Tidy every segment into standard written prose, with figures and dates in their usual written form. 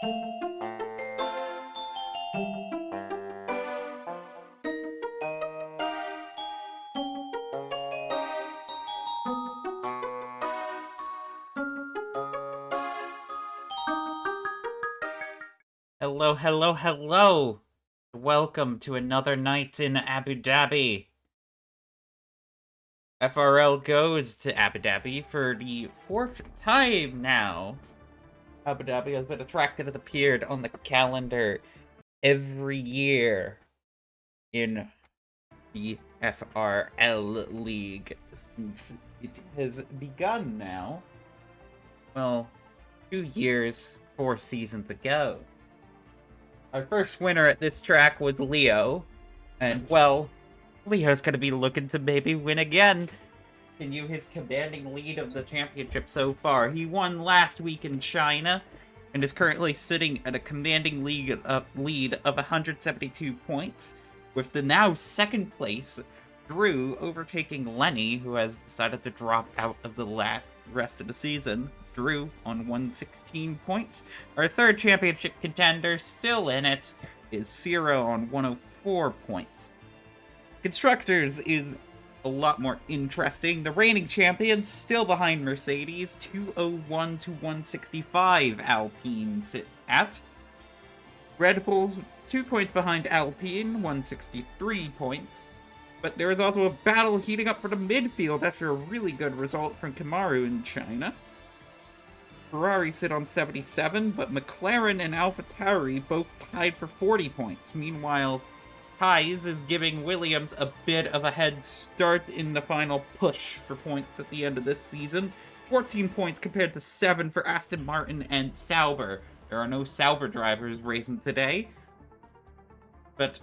Hello, hello, hello! Welcome to another night in Abu Dhabi. FRL goes to Abu Dhabi for the fourth time now. Abu Dhabi has been a track that has appeared on the calendar every year in the FRL League since it has begun now. Well, 2 years, 4 seasons ago. Our first winner at this track was Leo, and well, Leo's gonna be looking to maybe win again. Continue his commanding lead of the championship so far. He won last week in China, and is currently sitting at a commanding lead of 172 points, with the now second place Drew overtaking Lenny, who has decided to drop out of the rest of the season. Drew on 116 points. Our third championship contender, still in it, is Zero on 104 points. Constructors is a lot more interesting. The reigning champions still behind Mercedes, 201 to 165 Alpine sit at. Red Bull 2 points behind Alpine, 163 points. But there is also a battle heating up for the midfield after a really good result from Kamaru in China. Ferrari sit on 77, but McLaren and AlphaTauri both tied for 40 points. Meanwhile, Ties is giving Williams a bit of a head start in the final push for points at the end of this season. 14 points compared to 7 for Aston Martin and Sauber. There are no Sauber drivers racing today. But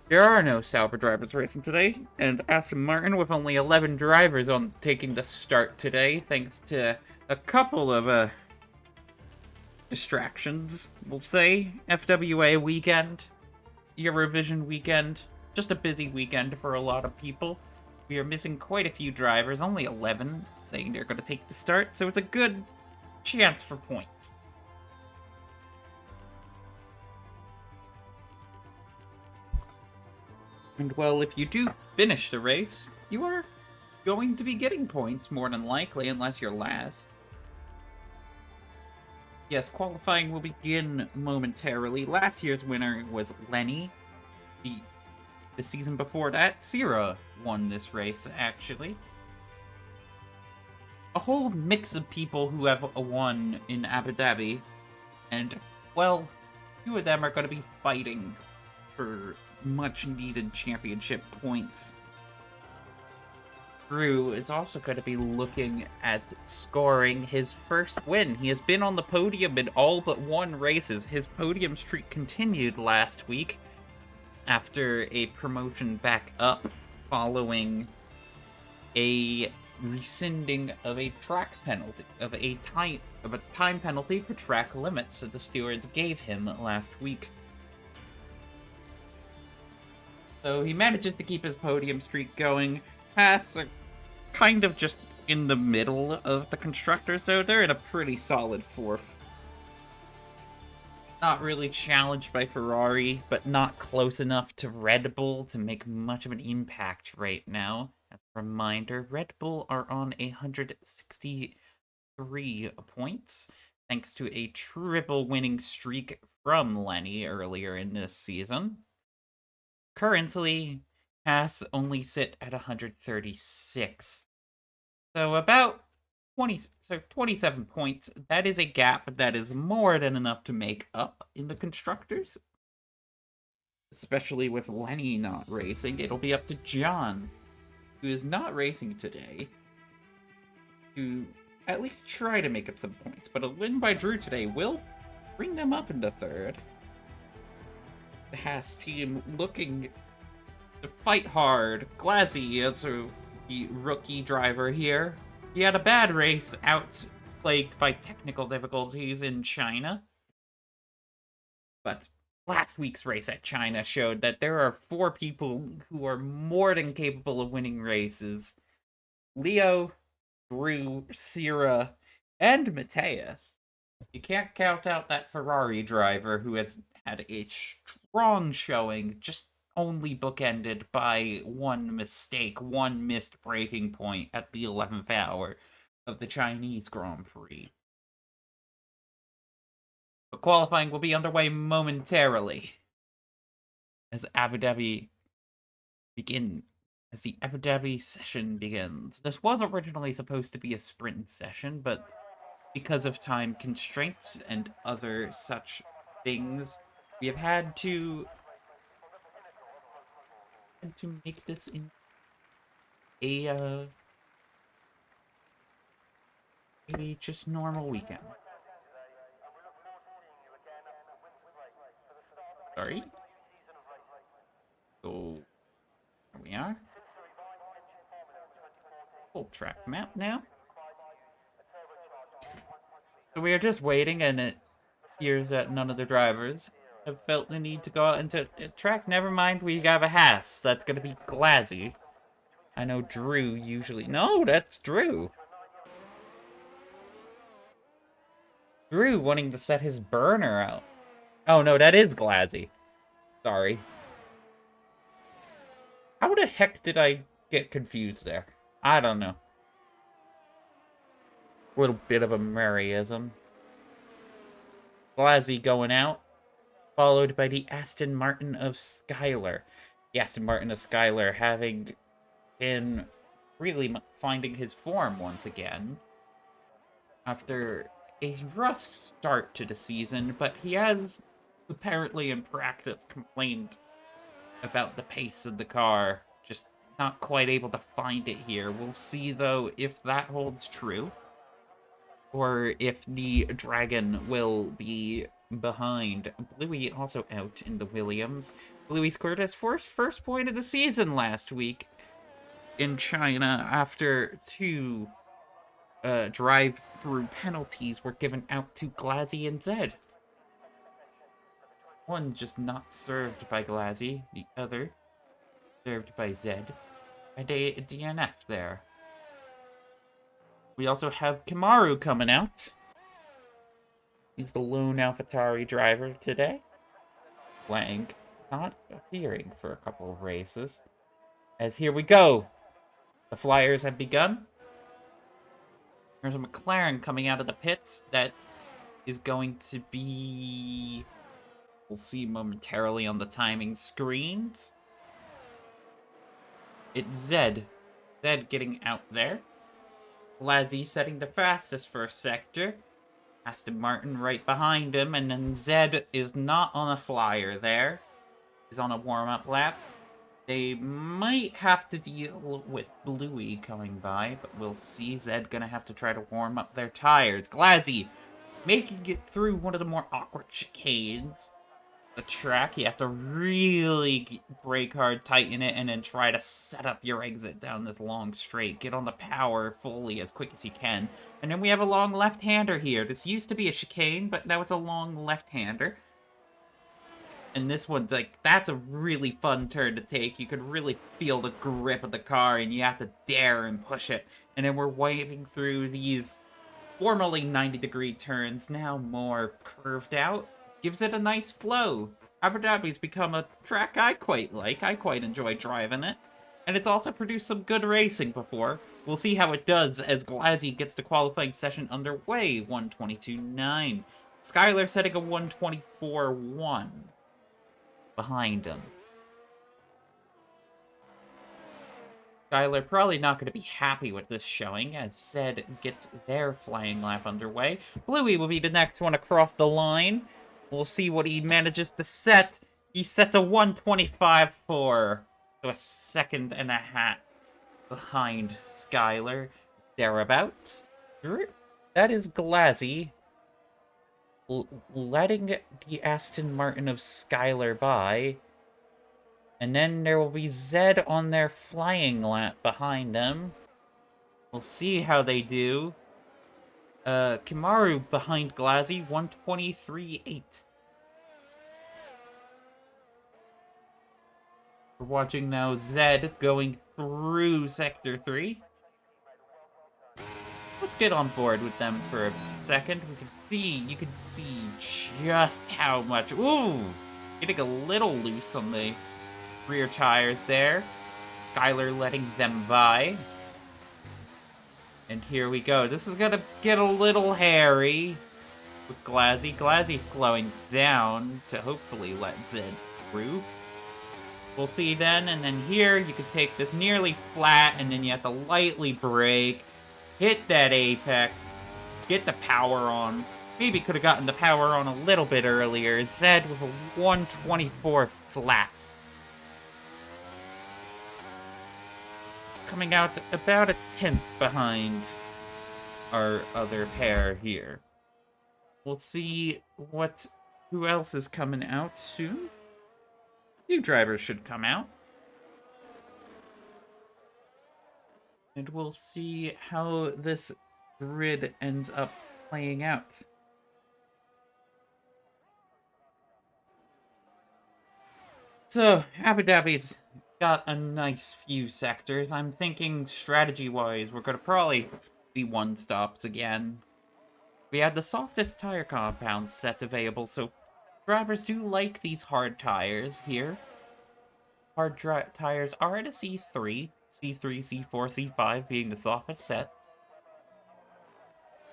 there are no Sauber drivers racing today, and Aston Martin with only 11 drivers on taking the start today, thanks to a couple of distractions, we'll say. FWA weekend, Eurovision weekend, just a busy weekend for a lot of people. We are missing quite a few drivers, only 11 saying they're going to take the start, so it's a good chance for points. And well, if you do finish the race, you are going to be getting points more than likely, unless you're last. Yes, qualifying will begin momentarily. Last year's winner was Lenny. The season before that, Sierra won this race, actually. A whole mix of people who have won in Abu Dhabi. And, well, 2 of them are going to be fighting for much-needed championship points. Drew is also going to be looking at scoring his first win. He has been on the podium in all but 1 races. His podium streak continued last week after a promotion back up following a rescinding of a track penalty, of a time penalty for track limits that the stewards gave him last week. So he manages to keep his podium streak going. Haas are kind of just in the middle of the constructors, though. They're in a pretty solid 4th. Not really challenged by Ferrari, but not close enough to Red Bull to make much of an impact right now. As a reminder, Red Bull are on 163 points, thanks to a triple winning streak from Lenny earlier in this season. Currently, Haas only sit at 136. So about 27 points. That is a gap that is more than enough to make up in the constructors. Especially with Lenny not racing, it'll be up to John, who is not racing today, to at least try to make up some points. But a win by Drew today will bring them up into 3rd. The Haas team looking to fight hard. Glazzy is the rookie driver here. He had a bad race out, plagued by technical difficulties in China. But last week's race at China showed that there are 4 people who are more than capable of winning races. Leo, Drew, Sierra, and Mateus. You can't count out that Ferrari driver who has had a strong showing, just only bookended by one mistake, one missed braking point at the 11th hour of the Chinese Grand Prix. But qualifying will be underway momentarily as Abu Dhabi begin as the Abu Dhabi session begins. This was originally supposed to be a sprint session, but because of time constraints and other such things, we have had to make this in a a just normal weekend. Sorry. So here we are. Full track map now. So we are just waiting, and it appears that none of the drivers have felt the need to go out into track. Never mind, we have a Haas. That's gonna be Glazzy. I know Drew usually. No, that's Drew. Drew wanting to set his burner out. Oh no, that is Glazzy. Sorry. How the heck did I get confused there? I don't know. A little bit of a Murrayism. Glazzy going out, followed by the Aston Martin of Skylar. The Aston Martin of Skylar having been really finding his form once again after a rough start to the season, but he has apparently in practice complained about the pace of the car, just not quite able to find it here. We'll see, though, if that holds true, or if the Dragon will be behind. Bluey also out in the Williams. Bluey scored his first point of the season last week in China after two drive-through penalties were given out to Glazzy and Zed. One just not served by Glazzy, the other served by Zed, and a DNF there. We also have Kamaru coming out. He's the lone AlphaTauri driver today. Lang not appearing for a couple of races. As here we go. The Flyers have begun. There's a McLaren coming out of the pits that is going to be... We'll see momentarily on the timing screens. It's Zed. Zed getting out there. Glazzy setting the fastest first sector. Aston Martin right behind him, and then Zed is not on a flyer there. He's on a warm-up lap. They might have to deal with Bluey coming by, but we'll see. Zed gonna have to try to warm up their tires. Glazzy making it through one of the more awkward chicanes. The track, you have to really brake hard, tighten it, and then try to set up your exit down this long straight. Get on the power fully as quick as you can. And then we have a long left-hander here. This used to be a chicane, but now it's a long left-hander. And this one's like, that's a really fun turn to take. You could really feel the grip of the car, and you have to dare and push it. And then we're waving through these formerly 90-degree turns, now more curved out. Gives it a nice flow. Abu Dhabi's become a track I quite like. I quite enjoy driving it. And it's also produced some good racing before. We'll see how it does as Glazzy gets the qualifying session underway. 122.9. Skylar setting a 124.1 behind him. Skylar probably not going to be happy with this showing, as Zed gets their flying lap underway. Bluey will be the next one across the line. We'll see what he manages to set. He sets a 125.4, so a second and a half behind Skylar. Thereabouts. That is Glazzy letting the Aston Martin of Skylar by. And then there will be Zed on their flying lap behind them. We'll see how they do. Kamaru behind Glazzy, 123.8. We're watching now Zed going through Sector 3. Let's get on board with them for a second. You can see just how much. Ooh, getting a little loose on the rear tires there. Skylar letting them by. And here we go. This is gonna get a little hairy with Glazzy. Glazzy slowing down to hopefully let Zed through. We'll see then, and then here you can take this nearly flat, and then you have to lightly brake, hit that apex, get the power on. Maybe could have gotten the power on a little bit earlier. Zed with a 124 flat. Coming out about a 10th behind our other pair here. We'll see who else is coming out soon. New drivers should come out. And we'll see how this grid ends up playing out. So, Abu Dhabi's got a nice few sectors. I'm thinking strategy-wise, we're gonna probably be one-stops again. We had the softest tire compound sets available, so drivers do like these hard tires here. Hard tires are at a C3, C4, C5 being the softest set.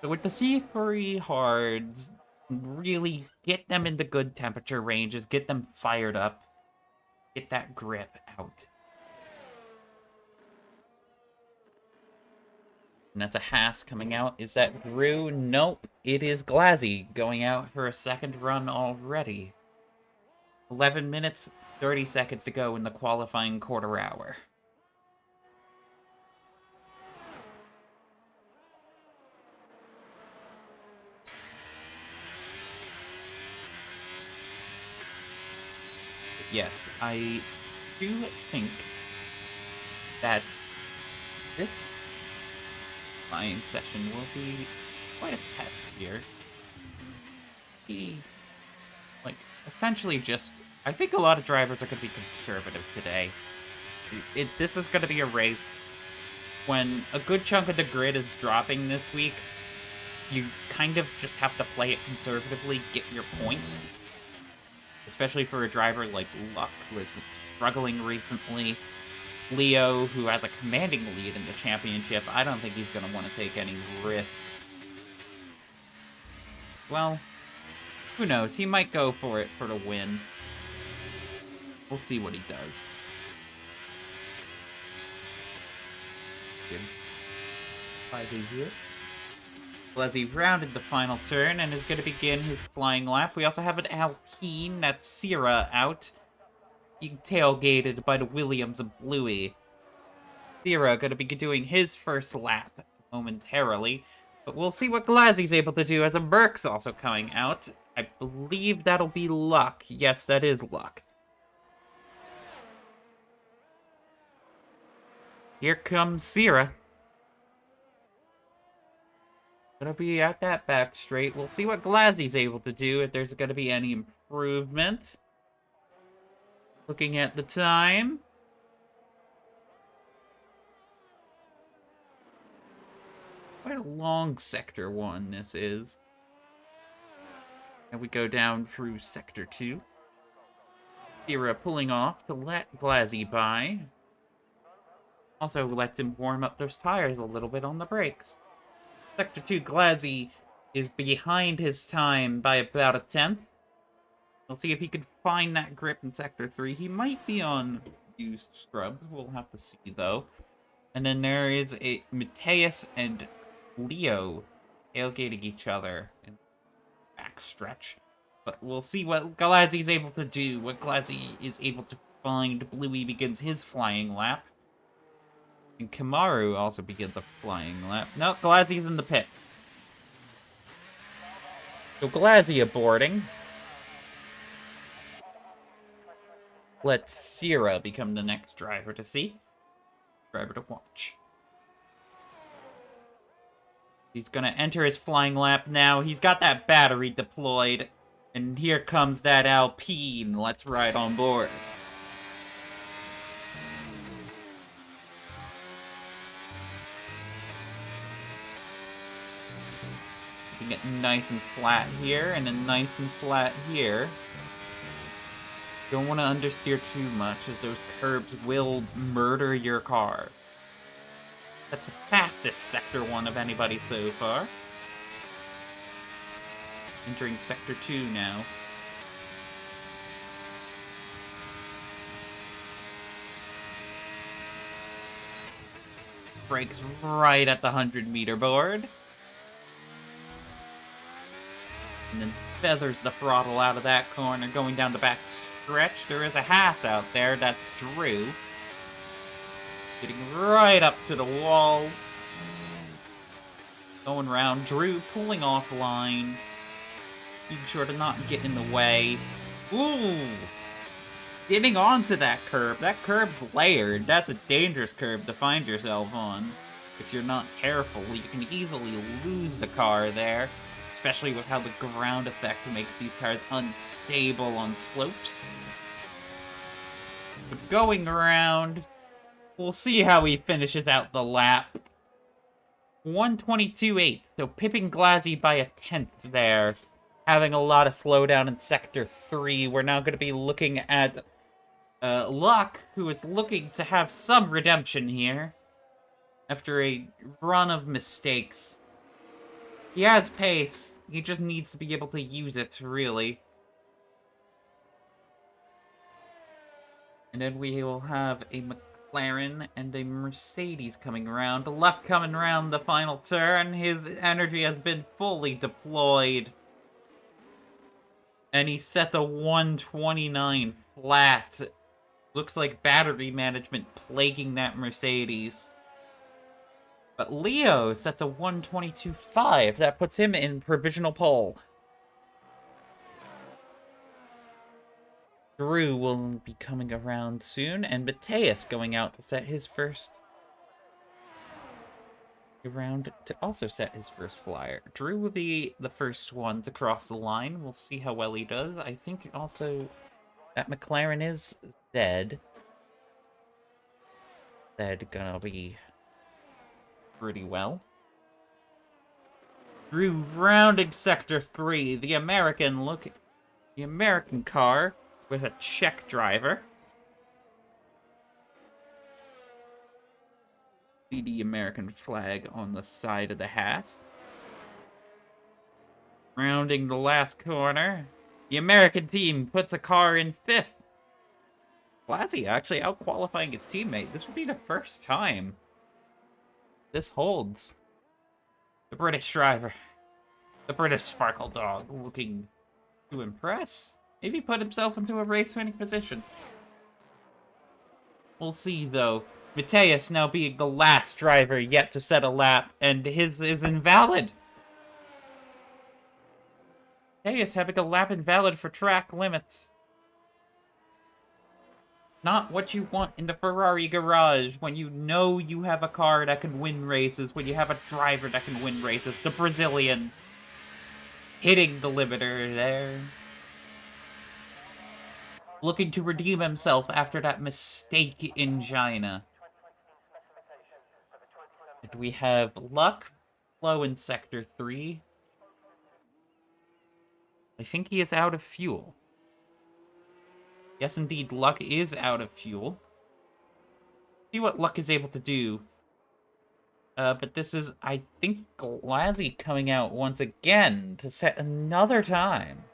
So with the C3 hards, really get them into good temperature ranges, get them fired up, get that grip out. And that's a Haas coming out. Is that Drew? Nope. It is Glazzy going out for a second run already. 11 minutes, 30 seconds to go in the qualifying quarter hour. Yes, I do think that this flying session will be quite a test here. Essentially just... I think a lot of drivers are going to be conservative today. This is going to be a race when a good chunk of the grid is dropping this week. You kind of just have to play it conservatively, get your points. Especially for a driver like Luck, who is struggling recently. Leo, who has a commanding lead in the championship, I don't think he's going to want to take any risk. Well, who knows? He might go for it for the win. We'll see what he does. Good. Here. Glazzy rounded the final turn and is going to begin his flying lap. We also have an Alpine, that's Sierra, out. Being tailgated by the Williams and Bluey. Sierra going to be doing his first lap momentarily. But we'll see what Glazzy's able to do as a Merc's also coming out. I believe that'll be Luck. Yes, that is Luck. Here comes Sierra. Gonna be at that back straight. We'll see what Glazzy's able to do, if there's gonna be any improvement. Looking at the time. Quite a long Sector 1 this is. And we go down through Sector 2. Sierra pulling off to let Glazzy by. Also lets him warm up those tires a little bit on the brakes. Sector 2, Glazzy is behind his time by about a 10th. We'll see if he can find that grip in Sector 3. He might be on used scrubs. We'll have to see, though. And then there is a Mateus and Leo tailgating each other in the backstretch. But we'll see what Glazzy's able to do. What Glazzy is able to find. Bluey begins his flying lap. And Kamaru also begins a flying lap. No, Glazzy's in the pit. So Glazzy aborting. Let Sierra become the next driver to see. Driver to watch. He's gonna enter his flying lap now. He's got that battery deployed. And here comes that Alpine. Let's ride on board. Keeping it nice and flat here, and then nice and flat here. Don't want to understeer too much, as those curbs will murder your car. That's the fastest Sector 1 of anybody so far. Entering Sector 2 now. Brakes right at the 100-meter board. And then feathers the throttle out of that corner, going down the back stretch. There is a Haas out there, that's Drew. Getting right up to the wall. Going around, Drew pulling offline. Being sure to not get in the way. Ooh! Getting onto that curb. That curb's layered. That's a dangerous curb to find yourself on. If you're not careful, you can easily lose the car there. Especially with how the ground effect makes these cars unstable on slopes. But going around, we'll see how he finishes out the lap. 122.8, so pipping Glazzy by a 10th there. Having a lot of slowdown in Sector 3. We're now going to be looking at Luck, who is looking to have some redemption here. After a run of mistakes. He has pace. He just needs to be able to use it, really. And then we will have a McLaren and a Mercedes coming around. Luck coming around the final turn. His energy has been fully deployed. And he sets a 129 flat. Looks like battery management plaguing that Mercedes. But Leo sets a 122.5. That puts him in provisional pole. Drew will be coming around soon, and Mateus going out to set his first round to also set his first flyer. Drew will be the first one to cross the line. We'll see how well he does. I think also that McLaren is dead. Dead gonna be pretty well. Drew rounding Sector 3. The American car with a Czech driver. See the American flag on the side of the Haas. Rounding the last corner. The American team puts a car in 5th. Glazzy actually out-qualifying his teammate. This would be the first time this holds. The British driver. The British Sparkle Dog looking to impress. Maybe put himself into a race-winning position. We'll see, though. Mateus now being the last driver yet to set a lap, and his is invalid. Mateus having a lap invalid for track limits. Not what you want in the Ferrari garage when you know you have a car that can win races, when you have a driver that can win races. The Brazilian hitting the limiter there. Looking to redeem himself after that mistake in China. And we have Luck, Flow in Sector 3. I think he is out of fuel. Yes, indeed, Luck is out of fuel. See what Luck is able to do. But this is, I think, Glazzy coming out once again to set another time.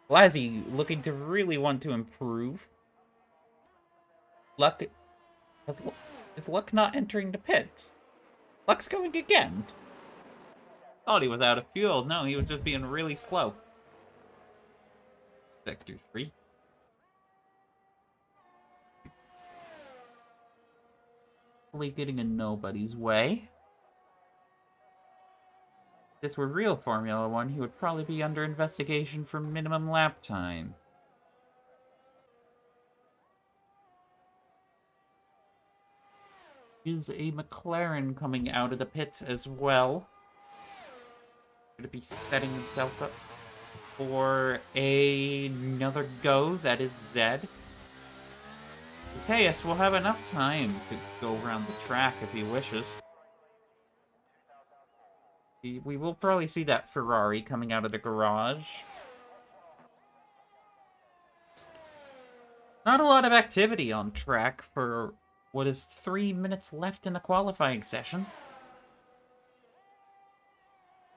Glazzy looking to really want to improve. Luck... Is Luck not entering the pits? Luck's going again. Thought he was out of fuel. No, he was just being really slow. Sector 3. Hopefully getting in nobody's way. If this were real Formula 1, he would probably be under investigation for minimum lap time. Is a McLaren coming out of the pits as well. Going to be setting himself up for another go. That is Zed. Mateus will have enough time to go around the track if he wishes. We will probably see that Ferrari coming out of the garage. Not a lot of activity on track for what is 3 minutes left in the qualifying session.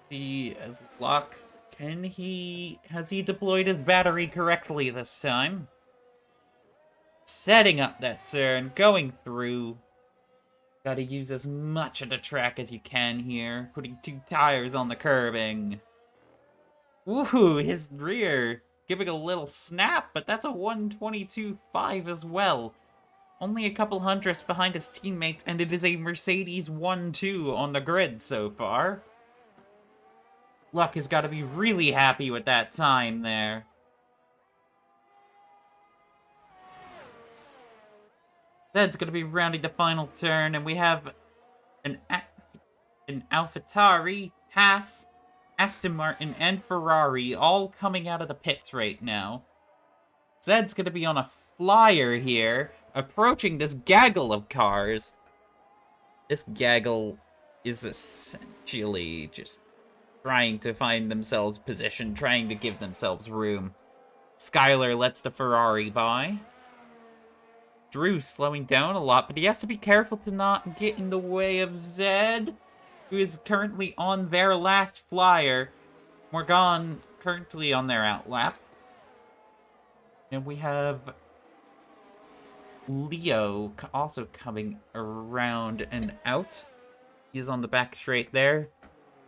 See, as luck, has he deployed his battery correctly this time? Setting up that turn, going through. Gotta use as much of the track as you can here. Putting 2 tires on the curbing. Ooh, his rear giving a little snap, but that's a 122.5 as well. Only a couple hundredths behind his teammates, and it is a Mercedes 1-2 on the grid so far. Luck has got to be really happy with that time there. Zed's going to be rounding the final turn, and we have an AlphaTauri, Haas, Aston Martin, and Ferrari all coming out of the pits right now. Zed's going to be on a flyer here, approaching this gaggle of cars. This gaggle is essentially just trying to find themselves position, trying to give themselves room. Skylar lets the Ferrari by. Drew slowing down a lot, but he has to be careful to not get in the way of Zed, who is currently on their last flyer. Morgan currently on their outlap. And we have Leo also coming around and out. He's on the back straight there,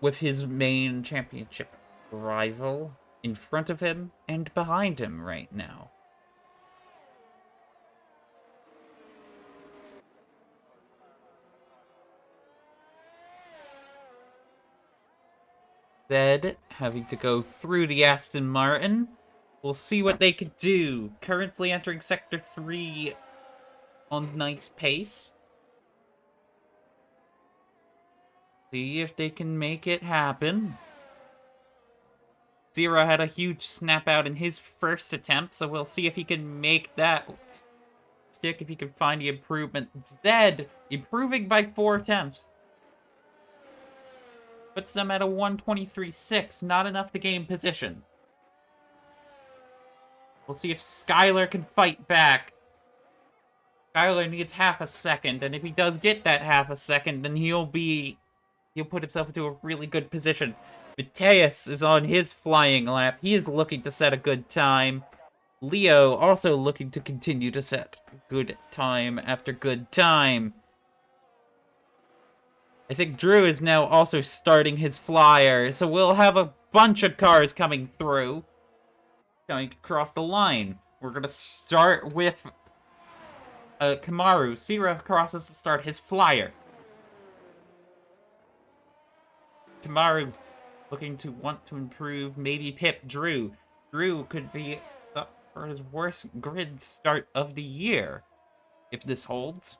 with his main championship rival in front of him and behind him right now. Zed having to go through the Aston Martin. We'll see what they can do. Currently entering Sector 3 on nice pace. See if they can make it happen. Zero had a huge snap out in his first attempt, so we'll see if he can make that stick, if he can find the improvement. Zed improving by 4 attempts. Puts them at a 123.6, not enough to gain position. We'll see if Skylar can fight back. Skylar needs half a second, and if he does get that half a second, then he'll put himself into a really good position. Mateus is on his flying lap. He is looking to set a good time. Leo also looking to continue to set good time after good time. I think Drew is now also starting his flyer, so we'll have a bunch of cars coming through. Going across the line. We're going to start with Kamaru. Sira crosses to start his flyer. Kamaru looking to want to improve, maybe pip Drew. Drew could be up for his worst grid start of the year, if this holds.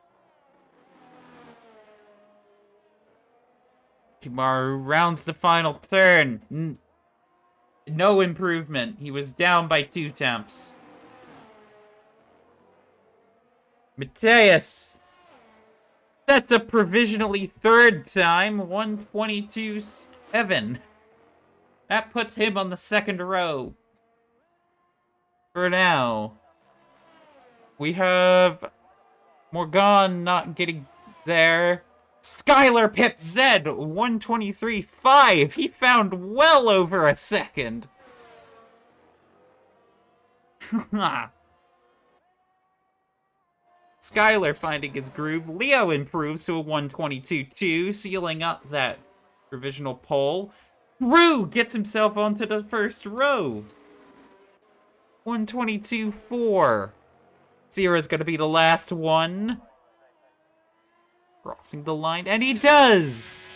Kamaru rounds the final turn. No improvement. He was down by 2 temps. Mateus. That's a provisionally 3rd time. 122.7. That puts him on the 2nd row. For now. We have Morgan not getting there. Skylar pips Zed, 123.5. He found well over a second. Skylar finding his groove. Leo improves to a 122.2, sealing up that provisional pole. Drew gets himself onto the 1st row. 122.4. Zera's gonna be the last one. Crossing the line, and he does!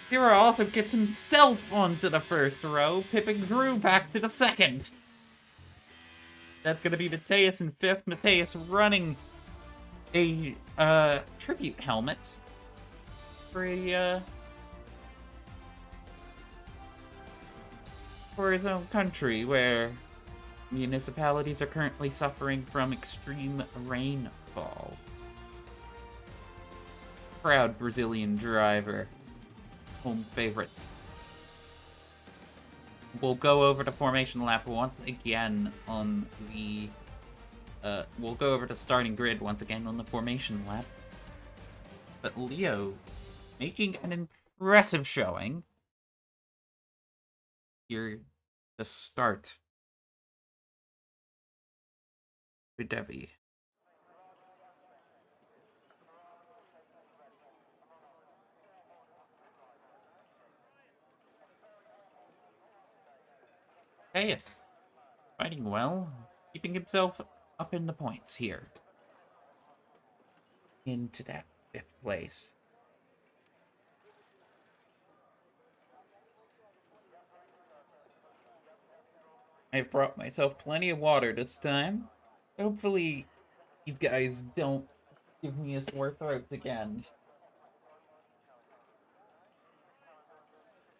Zero also gets himself onto the 1st row, pipping Drew back to the 2nd. That's gonna be Mateus in 5th. Mateus running a tribute helmet for his own country, where municipalities are currently suffering from extreme rainfall. Proud Brazilian driver. home favorites. We'll go over the formation lap once again on the... we'll go over the starting grid once again on the formation lap. But Leo making an impressive showing. Here, the start. To Dhabi. Yes, fighting well, keeping himself up in the points here. Into that 5th place. I've brought myself plenty of water this time. Hopefully, these guys don't give me a sore throat again.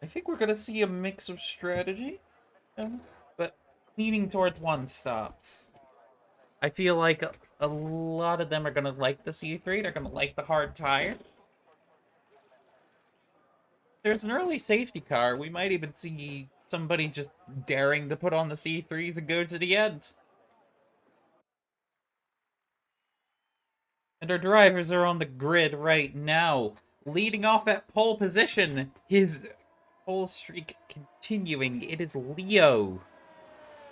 I think we're gonna see a mix of strategy, but leaning towards one stops. I feel like a lot of them are gonna like the C3, they're gonna like the hard tire. There's an early safety car, we might even see somebody just daring to put on the C3s and go to the end. And our drivers are on the grid right now, leading off at pole position. His pole streak continuing. It is Leo,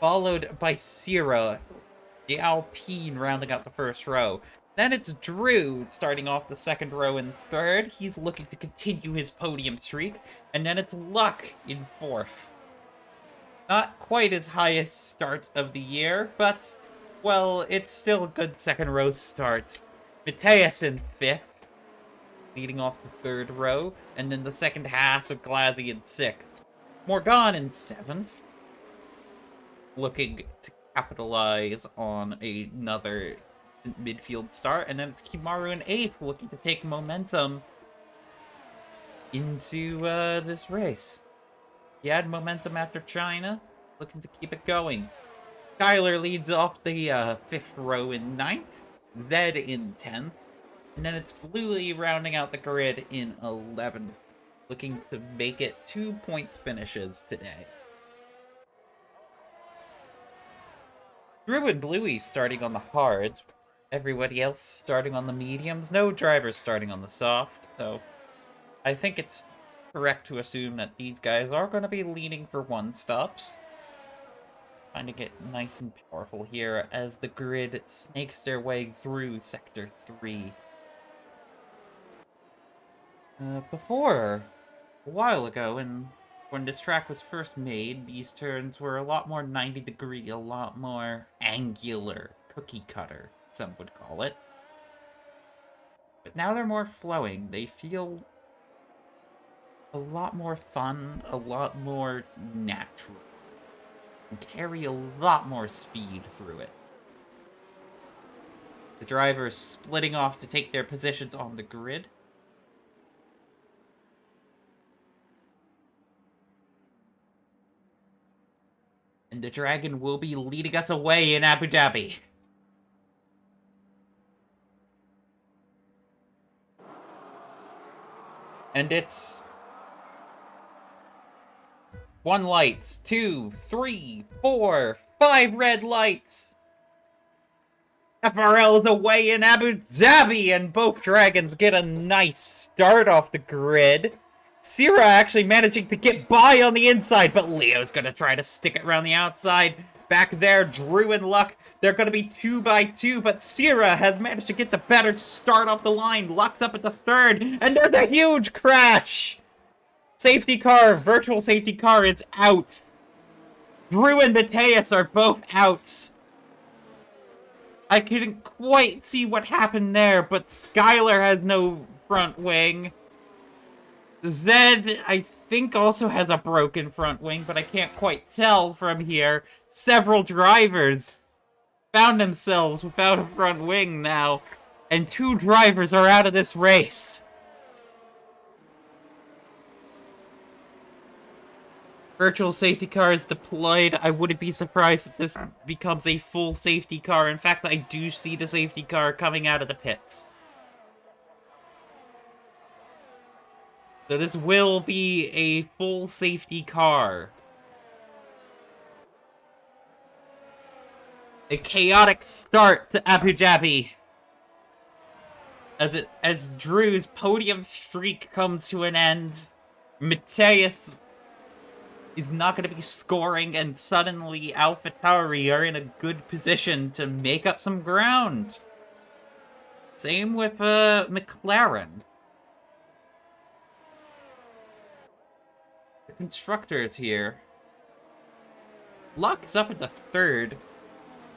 followed by Sierra, the Alpine rounding out the first row. Then it's Drew starting off the second row in third. He's looking to continue his podium streak. And then it's Luck in fourth. Not quite his highest start of the year, but, well, it's still a good second row start. Mateus in fifth, leading off the third row, and then the second half of Glazzy in sixth. Morgan in seventh, looking to capitalize on another midfield start, and then it's Kimaru in eighth, looking to take momentum into this race. He had momentum after China, looking to keep it going. Skyler leads off the fifth row in ninth, Zed in 10th, and then it's Bluey rounding out the grid in 11th, looking to make it 2 points finishes today. Drew and Bluey starting on the hards, everybody else starting on the mediums, no drivers starting on the soft, so I think it's correct to assume that these guys are going to be leaning for one-stops. Trying to get nice and powerful here as the grid snakes their way through Sector 3. Before, a while ago, when this track was first made, these turns were a lot more 90-degree, a lot more angular, cookie cutter, some would call it. But now they're more flowing. They feel a lot more fun, a lot more natural. And carry a lot more speed through it. The drivers splitting off to take their positions on the grid. And the Dragon will be leading us away in Abu Dhabi. And it's 1 lights, 2, 3, 4, 5 red lights. FRL is away in Abu Dhabi, and both Dragons get a nice start off the grid. Sierra actually managing to get by on the inside, but Leo's gonna try to stick it around the outside. Back there, Drew and Luck, they're gonna be 2 by 2, but Sierra has managed to get the better start off the line. Luck's up at the third, and there's a huge crash! Safety car, virtual safety car is out. Drew and Mateus are both out. I couldn't quite see what happened there, but Skylar has no front wing. Zed, I think, also has a broken front wing, but I can't quite tell from here. Several drivers found themselves without a front wing now, and 2 drivers are out of this race. Virtual safety car is deployed. I wouldn't be surprised if this becomes a full safety car. In fact, I do see the safety car coming out of the pits. So this will be a full safety car. A chaotic start to Abu Dhabi. As Drew's podium streak comes to an end, Mateus is not going to be scoring, and suddenly AlphaTauri are in a good position to make up some ground. Same with McLaren. The constructors here. Luck's up at the third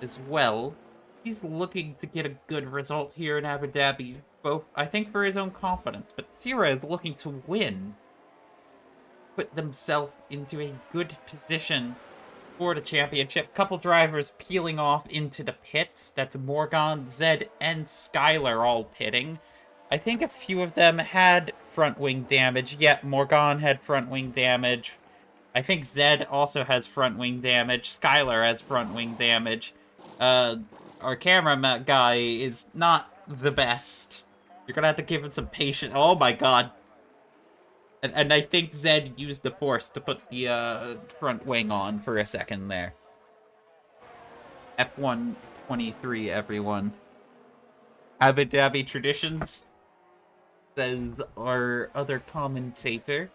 as well. He's looking to get a good result here in Abu Dhabi, both, I think, for his own confidence, but Sierra is looking to win. Put themselves into a good position for the championship. Couple drivers peeling off into the pits. That's Morgan, Zed, and Skylar all pitting. I think a few of them had front wing damage. Yep, Morgan had front wing damage. I think Zed also has front wing damage. Skylar has front wing damage. Our camera guy is not the best. You're gonna have to give him some patience. Oh my god. And I think Zed used the force to put the front wing on for a second there. F123, everyone. Abu Dhabi traditions, says our other commentator.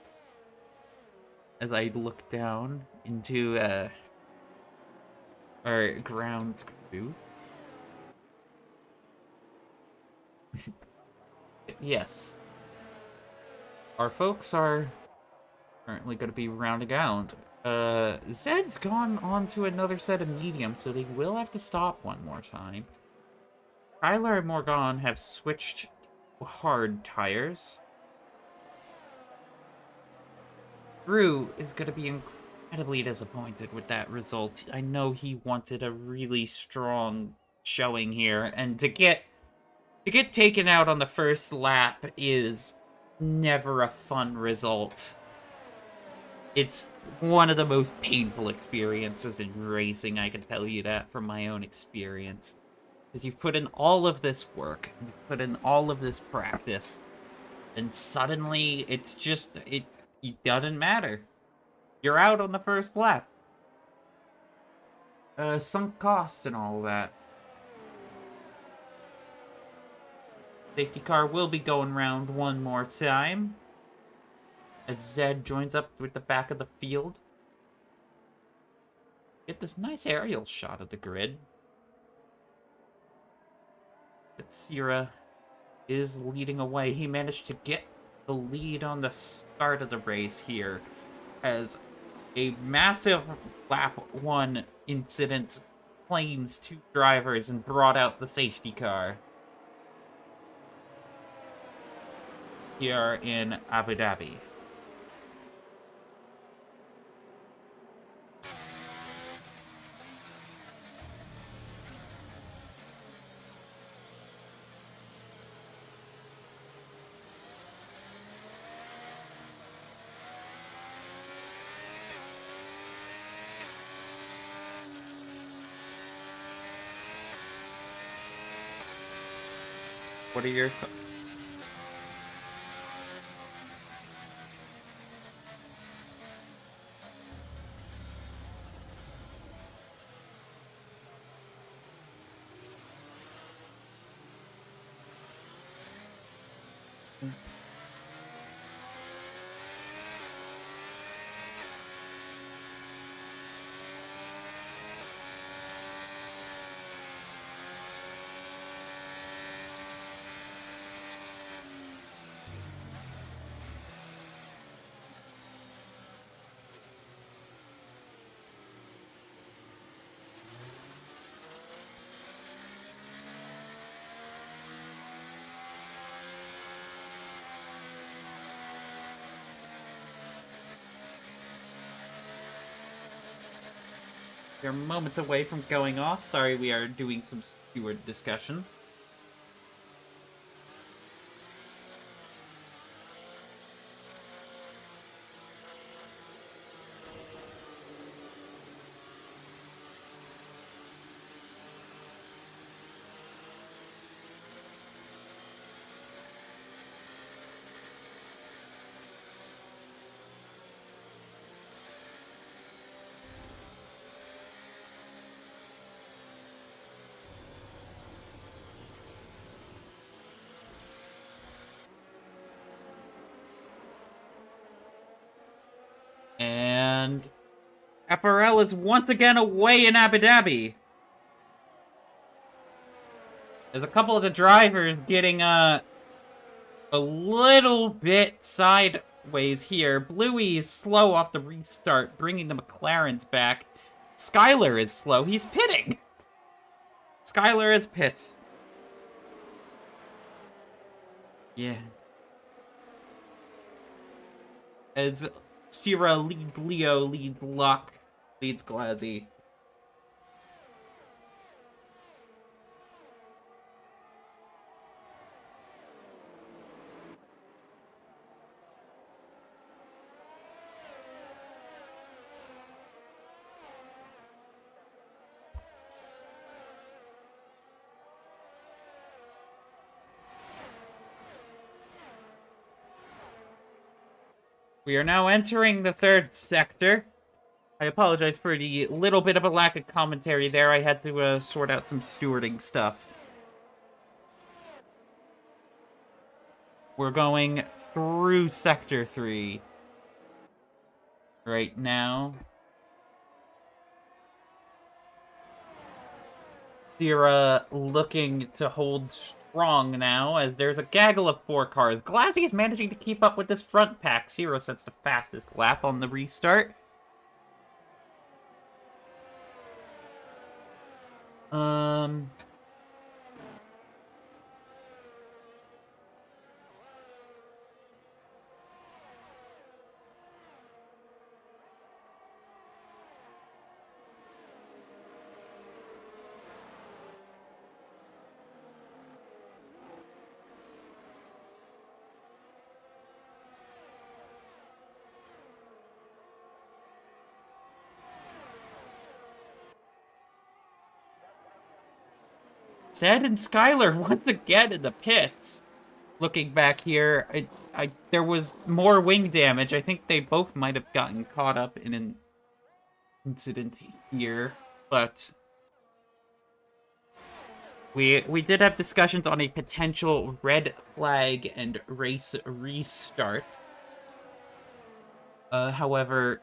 As I look down into our ground crew. Yes. Our folks are currently going to be rounding out. Zed's gone on to another set of medium, so they will have to stop one more time. Tyler and Morgan have switched hard tires. Drew is going to be incredibly disappointed with that result. I know he wanted a really strong showing here, and to get taken out on the first lap is never a fun result. It's one of the most painful experiences in racing, I can tell you that from my own experience. Because you've put in all of this work, you've put in all of this practice, and suddenly it doesn't matter. You're out on the first lap. Sunk costs and all that. Safety car will be going round one more time. As Zed joins up with the back of the field. Get this nice aerial shot of the grid. But Sierra is leading away. He managed to get the lead on the start of the race here. As a massive lap one incident claims two drivers and brought out the safety car. Here in Abu Dhabi. What are your thoughts? You're moments away from going off. Sorry, we are doing some steward discussion. And FRL is once again away in Abu Dhabi. There's a couple of the drivers getting a little bit sideways here. Bluey is slow off the restart, bringing the McLarens back. Skyler is slow. He's pitting. Skyler is pit. Yeah. As Sierra leads Leo, leads Luck, leads Glazzy. We are now entering the third sector. I apologize for the little bit of a lack of commentary there. I had to sort out some stewarding stuff. We're going through Sector 3 right now. Sierra looking to hold strong now, as there's a gaggle of 4 cars. Glazzy is managing to keep up with this front pack. Sierra sets the fastest lap on the restart. Zed and Skyler once again in the pits. Looking back here, there was more wing damage. I think they both might have gotten caught up in an incident here, but we did have discussions on a potential red flag and race restart. However,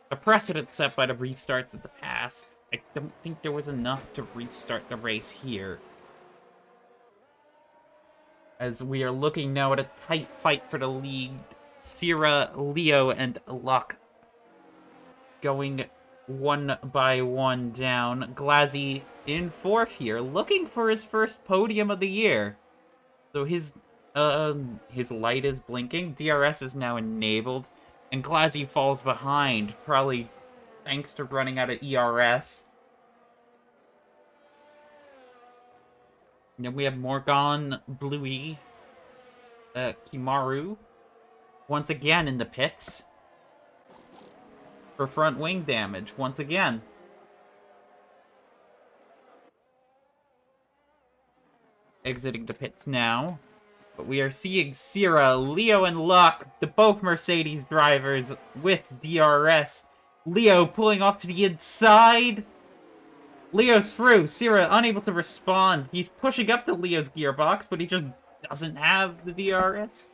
the precedent set by the restarts of the past, I don't think there was enough to restart the race here. As we are looking now at a tight fight for the lead. Sierra, Leo, and Luck going one by one down. Glazzy in 4th here, looking for his first podium of the year. So his light is blinking. DRS is now enabled. And Glazzy falls behind, probably thanks to running out of ERS. And then we have Morgan, Bluey, Kimaru, once again in the pits for front wing damage, once again. Exiting the pits now. But we are seeing Sierra, Leo, and Luck, the both Mercedes drivers with DRS. Leo pulling off to the inside. Leo's through. Sierra unable to respond. He's pushing up to Leo's gearbox, but he just doesn't have the DRS.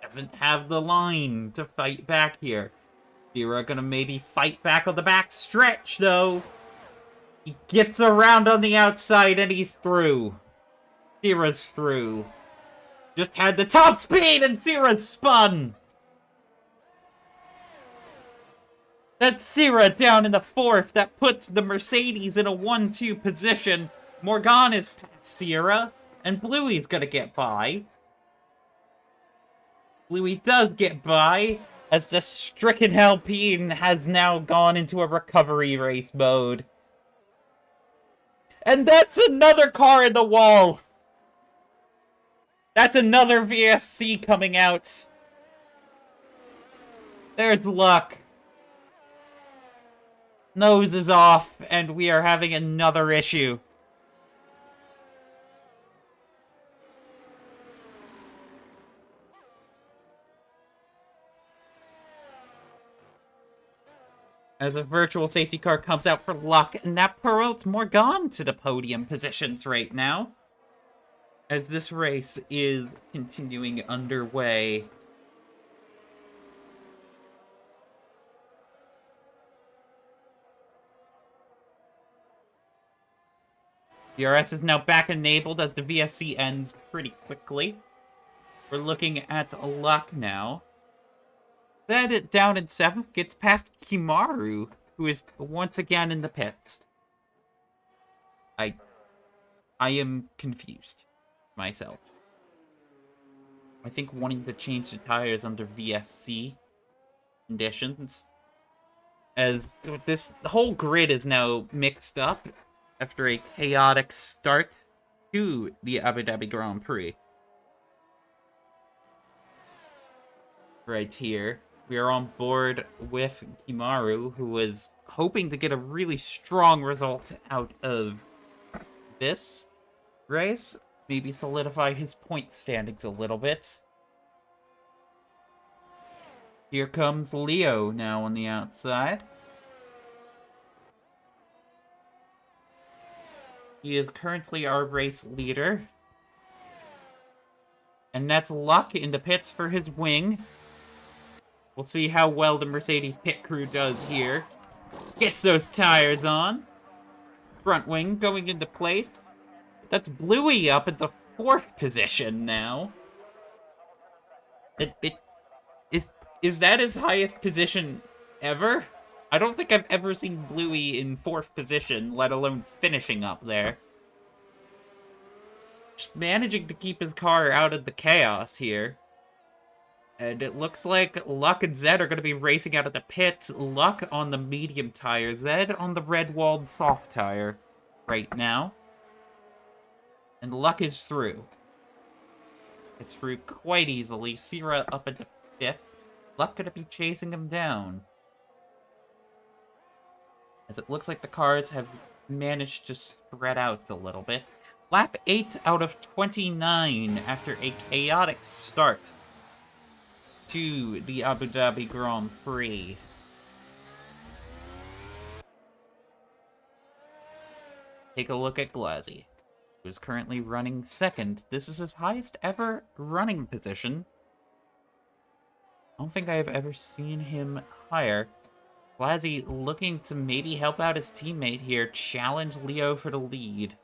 Doesn't have the line to fight back here. Sierra gonna maybe fight back on the back stretch, though. He gets around on the outside, and he's through. Sierra's through. Just had the top speed, and Sierra spun! That's Sierra down in the 4th. That puts the Mercedes in a 1-2 position. Morgan is past Sierra, and Bluey's gonna get by. Bluey does get by, as the stricken Alpine has now gone into a recovery race mode. And that's another car in the wall! That's another VSC coming out. There's Luck. Nose is off, and we are having another issue. As a virtual safety car comes out for Luck, and that promotes Morgan to the podium positions right now. As this race is continuing underway. DRS is now back enabled as the VSC ends pretty quickly. We're looking at luck now. Zed down in 7th gets past Kimaru, who is once again in the pits. I am confused myself. I think wanting to change the tires under VSC conditions, as the whole grid is now mixed up after a chaotic start to the Abu Dhabi Grand Prix. Right here, we are on board with Kimaru, who was hoping to get a really strong result out of this race. Maybe solidify his point standings a little bit. Here comes Leo now on the outside. He is currently our race leader. And that's Luck in the pits for his wing. We'll see how well the Mercedes pit crew does here. Gets those tires on. Front wing going into place. That's Bluey up at the 4th position now. Is that his highest position ever? I don't think I've ever seen Bluey in 4th position, let alone finishing up there. Just managing to keep his car out of the chaos here. And it looks like Luck and Zed are going to be racing out of the pits. Luck on the medium tire, Zed on the red-walled soft tire right now. And Luck is through. It's through quite easily. Sierra up into 5th. Luck going to be chasing him down. As it looks like the cars have managed to spread out a little bit. Lap 8 out of 29 after a chaotic start to the Abu Dhabi Grand Prix. Take a look at Glazzy, who is currently running 2nd. This is his highest ever running position. I don't think I have ever seen him higher. Glazzy looking to maybe help out his teammate here, challenge Leo for the lead.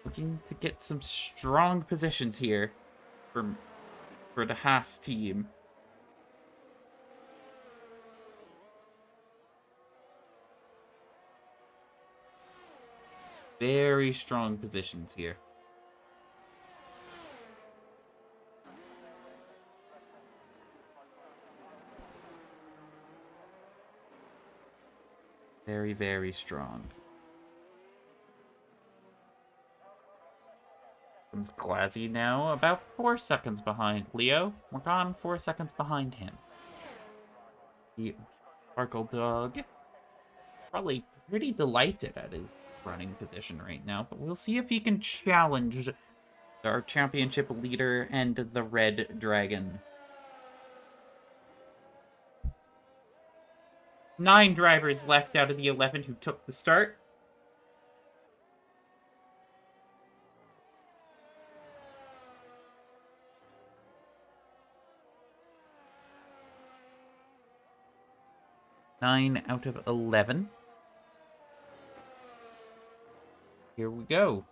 Looking to get some strong positions here for the Haas team. Very strong positions here. Very, very strong. Comes Glazzy now, about 4 seconds behind Leo. We're gone 4 seconds behind him. The Sparkle Dog, probably pretty delighted at his running position right now, but we'll see if he can challenge our championship leader and the Red Dragon. 9 drivers left out of the 11 who took the start. Nine out of 11. Here we go.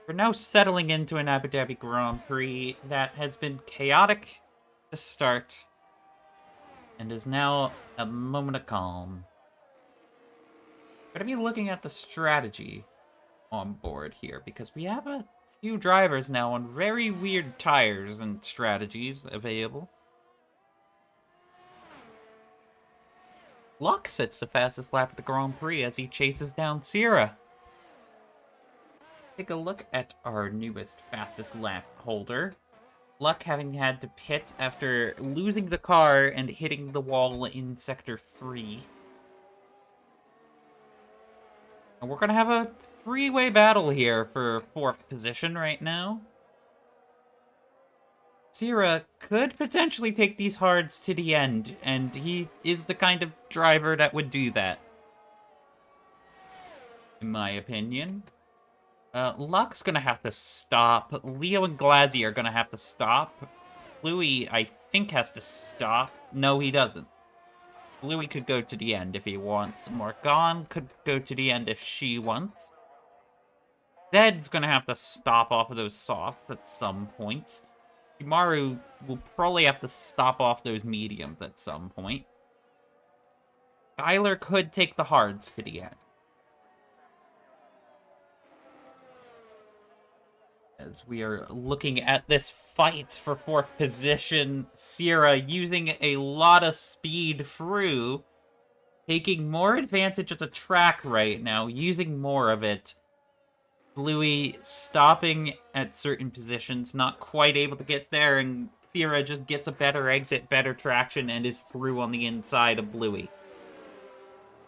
We're now settling into an Abu Dhabi Grand Prix that has been chaotic to start and is now a moment of calm. We're going to be looking at the strategy on board here because we have a few drivers now on very weird tires and strategies available. Luck sets the fastest lap at the Grand Prix as he chases down Sierra. Take a look at our newest fastest lap holder. Luck having had to pit after losing the car and hitting the wall in Sector 3. And we're going to have a 3-way battle here for 4th position right now. Sierra could potentially take these hards to the end, and he is the kind of driver that would do that, in my opinion. Luck's gonna have to stop. Leo and Glazzy are gonna have to stop. Bluey, I think, has to stop. No, he doesn't. Bluey could go to the end if he wants. Morgan could go to the end if she wants. Zed's gonna have to stop off of those softs at some point. Kimaru will probably have to stop off those mediums at some point. Skylar could take the hards to the end. As we are looking at this fight for 4th position, Sierra using a lot of speed through, taking more advantage of the track right now, using more of it. Bluey stopping at certain positions, not quite able to get there, and Sierra just gets a better exit, better traction, and is through on the inside of Bluey.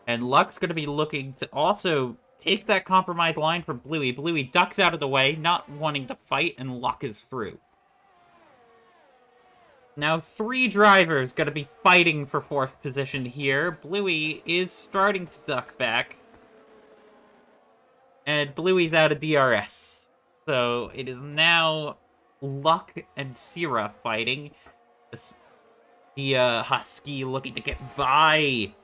And Luck's going to be looking to also take that compromised line from Bluey. Bluey ducks out of the way, not wanting to fight, and Luck is through. Now 3 drivers going to be fighting for 4th position here. Bluey is starting to duck back. And Bluey's out of DRS. So it is now Luck and Sierra fighting. The Husky looking to get by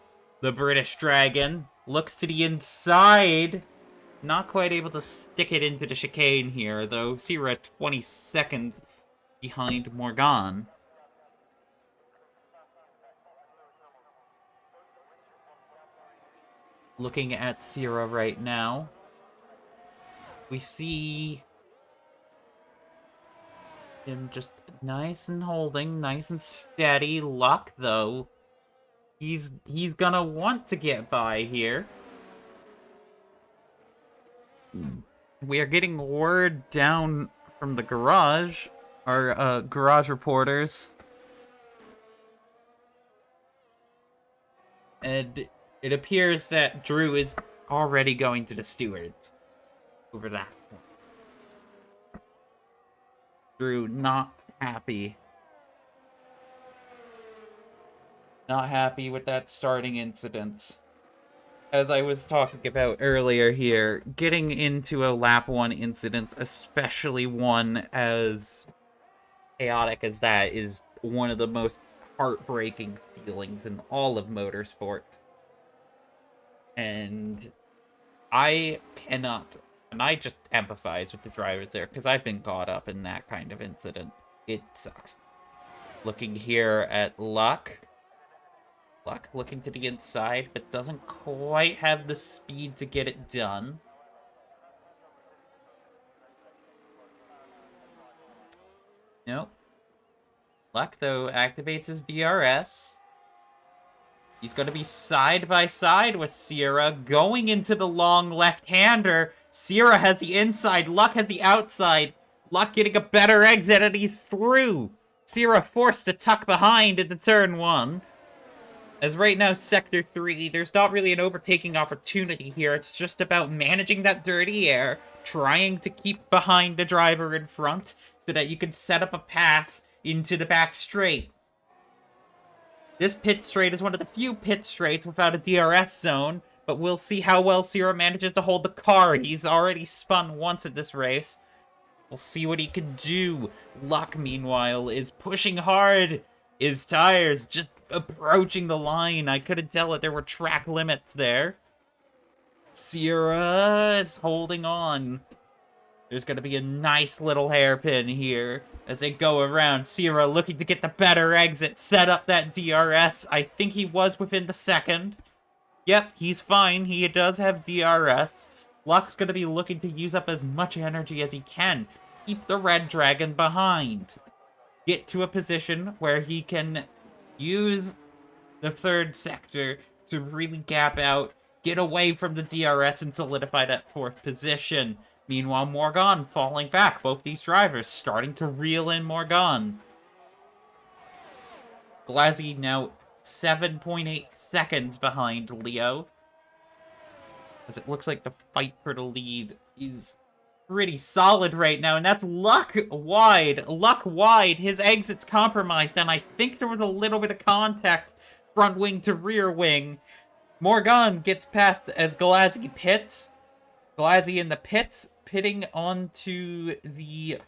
the British Dragon. Looks to the inside. Not quite able to stick it into the chicane here, though. Sierra 20 seconds behind Morgan. Looking at Sierra right now, we see him just nice and holding, nice and steady. Luck, though, he's gonna want to get by here. We are getting word down from the garage, our garage reporters, and it appears that Drew is already going to the stewards over that point. Drew not happy. Not happy with that starting incident. As I was talking about earlier here, getting into a lap 1 incident, especially one as chaotic as that, is one of the most heartbreaking feelings in all of motorsport. And I cannot, and I just empathize with the drivers there, because I've been caught up in that kind of incident. It sucks. Looking here at Luck. Luck looking to the inside, but doesn't quite have the speed to get it done. Nope. Luck, though, activates his DRS. He's going to be side by side with Sierra, going into the long left-hander. Sierra has the inside, Luck has the outside. Luck getting a better exit, and he's through. Sierra forced to tuck behind into turn 1. As right now, Sector 3, there's not really an overtaking opportunity here. It's just about managing that dirty air, trying to keep behind the driver in front, so that you can set up a pass into the back straight. This pit straight is one of the few pit straights without a DRS zone, but we'll see how well Sierra manages to hold the car. He's already spun once at this race. We'll see what he can do. Luck, meanwhile, is pushing hard. His tires just approaching the line. I couldn't tell that there were track limits there. Sierra is holding on. There's going to be a nice little hairpin here as they go around. Sierra looking to get the better exit, set up that DRS. I think he was within the second. Yep, he's fine. He does have DRS. Luck's going to be looking to use up as much energy as he can. Keep the Red Dragon behind. Get to a position where he can use the 3rd sector to really gap out, get away from the DRS, and solidify that 4th position. Meanwhile, Morgan falling back. Both these drivers starting to reel in Morgan. Glazzy now 7.8 seconds behind Leo. As it looks like the fight for the lead is pretty solid right now, and that's Luck wide. Luck wide. His exit's compromised, and I think there was a little bit of contact front wing to rear wing. Morgan gets past as Glazzy pits. Glazzy in the pits, pitting onto the...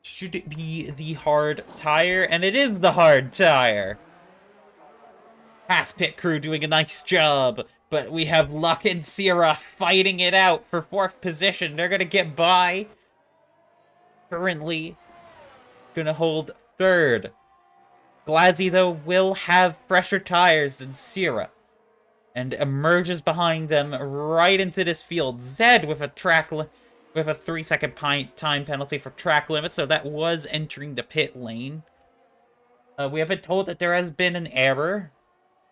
Should it be the hard tire? And it is the hard tire! Pass pit crew doing a nice job, but we have Luck and Sierra fighting it out for 4th position. They're gonna get by. Currently, gonna hold 3rd. Glazzy, though, will have fresher tires than Sierra, and emerges behind them right into this field. Zed with a 3-second time penalty for track limit, so that was entering the pit lane. We have been told that there has been an error,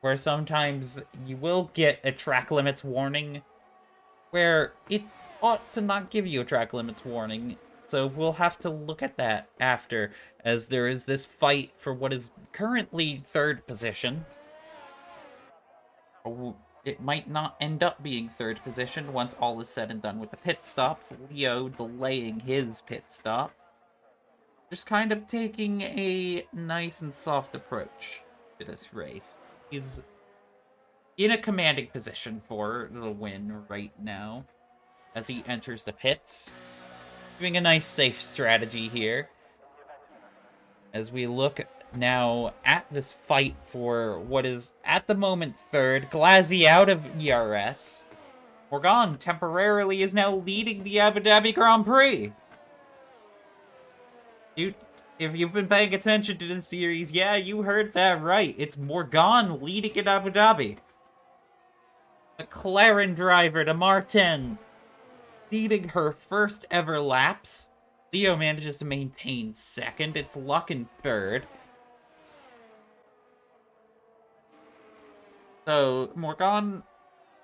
where sometimes you will get a track limits warning, where it ought to not give you a track limits warning. So we'll have to look at that after, as there is this fight for what is currently 3rd position. It might not end up being 3rd position once all is said and done with the pit stops. Leo delaying his pit stop. Just kind of taking a nice and soft approach to this race. He's in a commanding position for the win right now as he enters the pits. Doing a nice safe strategy here. As we look now at this fight for what is at the moment 3rd. Glazzy out of ERS. Morgan temporarily is now leading the Abu Dhabi Grand Prix. Dude, if you've been paying attention to the series, yeah, you heard that right. It's Morgan leading in Abu Dhabi. McLaren driver to Martin, leading her 1st ever laps. Leo manages to maintain 2nd. It's Luck in 3rd. So, Morgan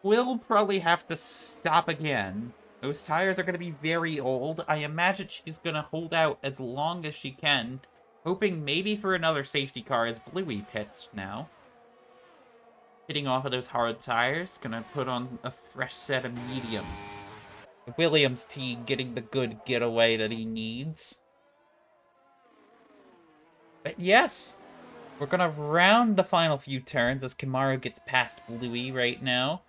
will probably have to stop again. Those tires are going to be very old. I imagine she's going to hold out as long as she can, hoping maybe for another safety car as Bluey pits now. Hitting off of those hard tires, going to put on a fresh set of mediums. Williams team getting the good getaway that he needs. But yes, we're going to round the final few turns as Kamaru gets past Bluey right now.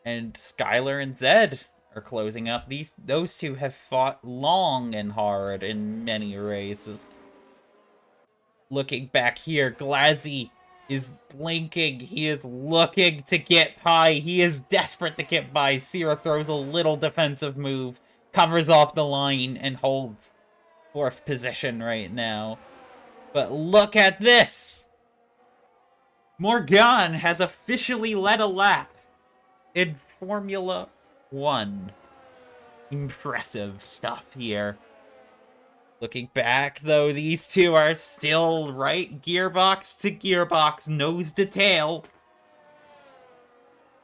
And Skylar and Zed are closing up. Those two have fought long and hard in many races. Looking back here, Glazzy is blinking. He is looking to get by. He is desperate to get by. Sierra throws a little defensive move, covers off the line, and holds 4th position right now. But look at this! Morgan has officially led a lap in Formula 1. Impressive stuff here. Looking back, though, these two are still right gearbox to gearbox, nose to tail.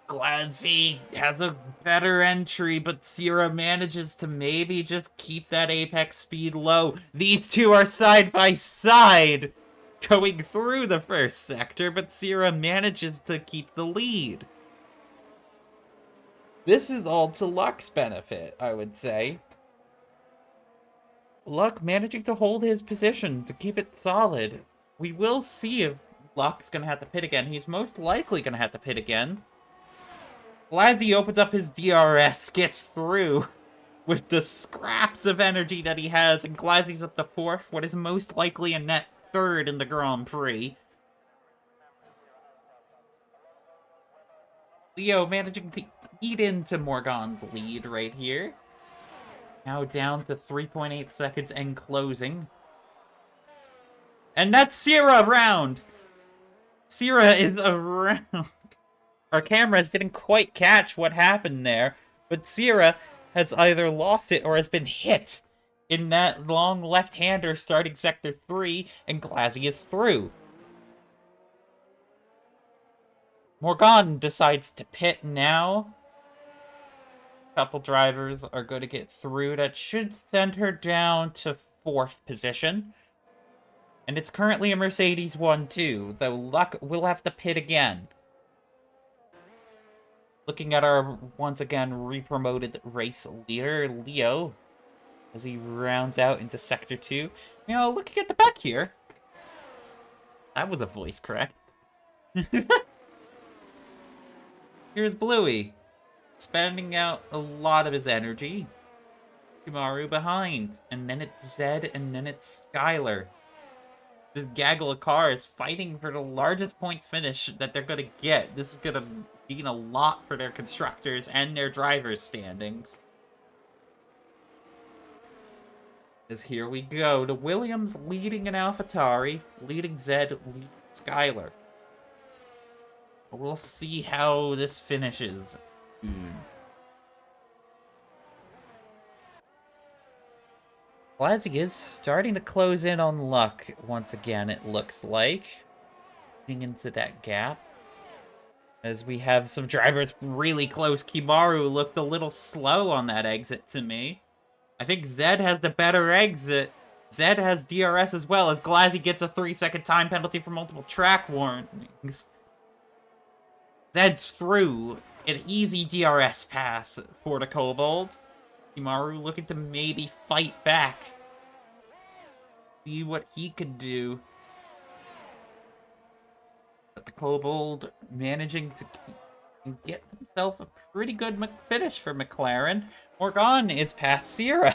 Glazzy has a better entry, but Sierra manages to maybe just keep that apex speed low. These two are side by side, going through the 1st sector, but Sierra manages to keep the lead. This is all to Luck's benefit, I would say. Luck managing to hold his position, to keep it solid. We will see if Luck's going to have to pit again. He's most likely going to have to pit again. Glazzy opens up his DRS, gets through with the scraps of energy that he has, and Glazzy's up to 4th, what is most likely a net 3rd in the Grand Prix. Leo managing to eat into Morgan's lead right here. Now down to 3.8 seconds and closing. And that's Sierra around! Sierra is around. Our cameras didn't quite catch what happened there, but Sierra has either lost it or has been hit in that long left-hander starting Sector 3, and Glazzy is through. Morgan decides to pit now. Couple drivers are going to get through. That should send her down to 4th position. And it's currently a Mercedes 1-2, though Luck will have to pit again. Looking at our, once again, re-promoted race leader, Leo, as he rounds out into Sector 2. You know, looking at the back here. That was a voice crack. Here's Bluey, spending out a lot of his energy. Kimaru behind. And then it's Zed, and then it's Skylar. This gaggle of cars fighting for the largest points finish that they're gonna get. This is gonna mean a lot for their constructors and their drivers' standings. As here we go. The Williams leading an AlphaTauri, leading Zed, leading Skylar. We'll see how this finishes. Blasi is starting to close in on luck once again, it looks like. Getting into that gap. As we have some drivers really close. Kimaru looked a little slow on that exit to me. I think Zed has the better exit. Zed has DRS as well, as Glazzy gets a 3-second time penalty for multiple track warnings. Zed's through. An easy DRS pass for the Kobold. Kimaru looking to maybe fight back. See what he could do. But the Kobold managing to get himself a pretty good finish for McLaren. Morgan is past Sierra.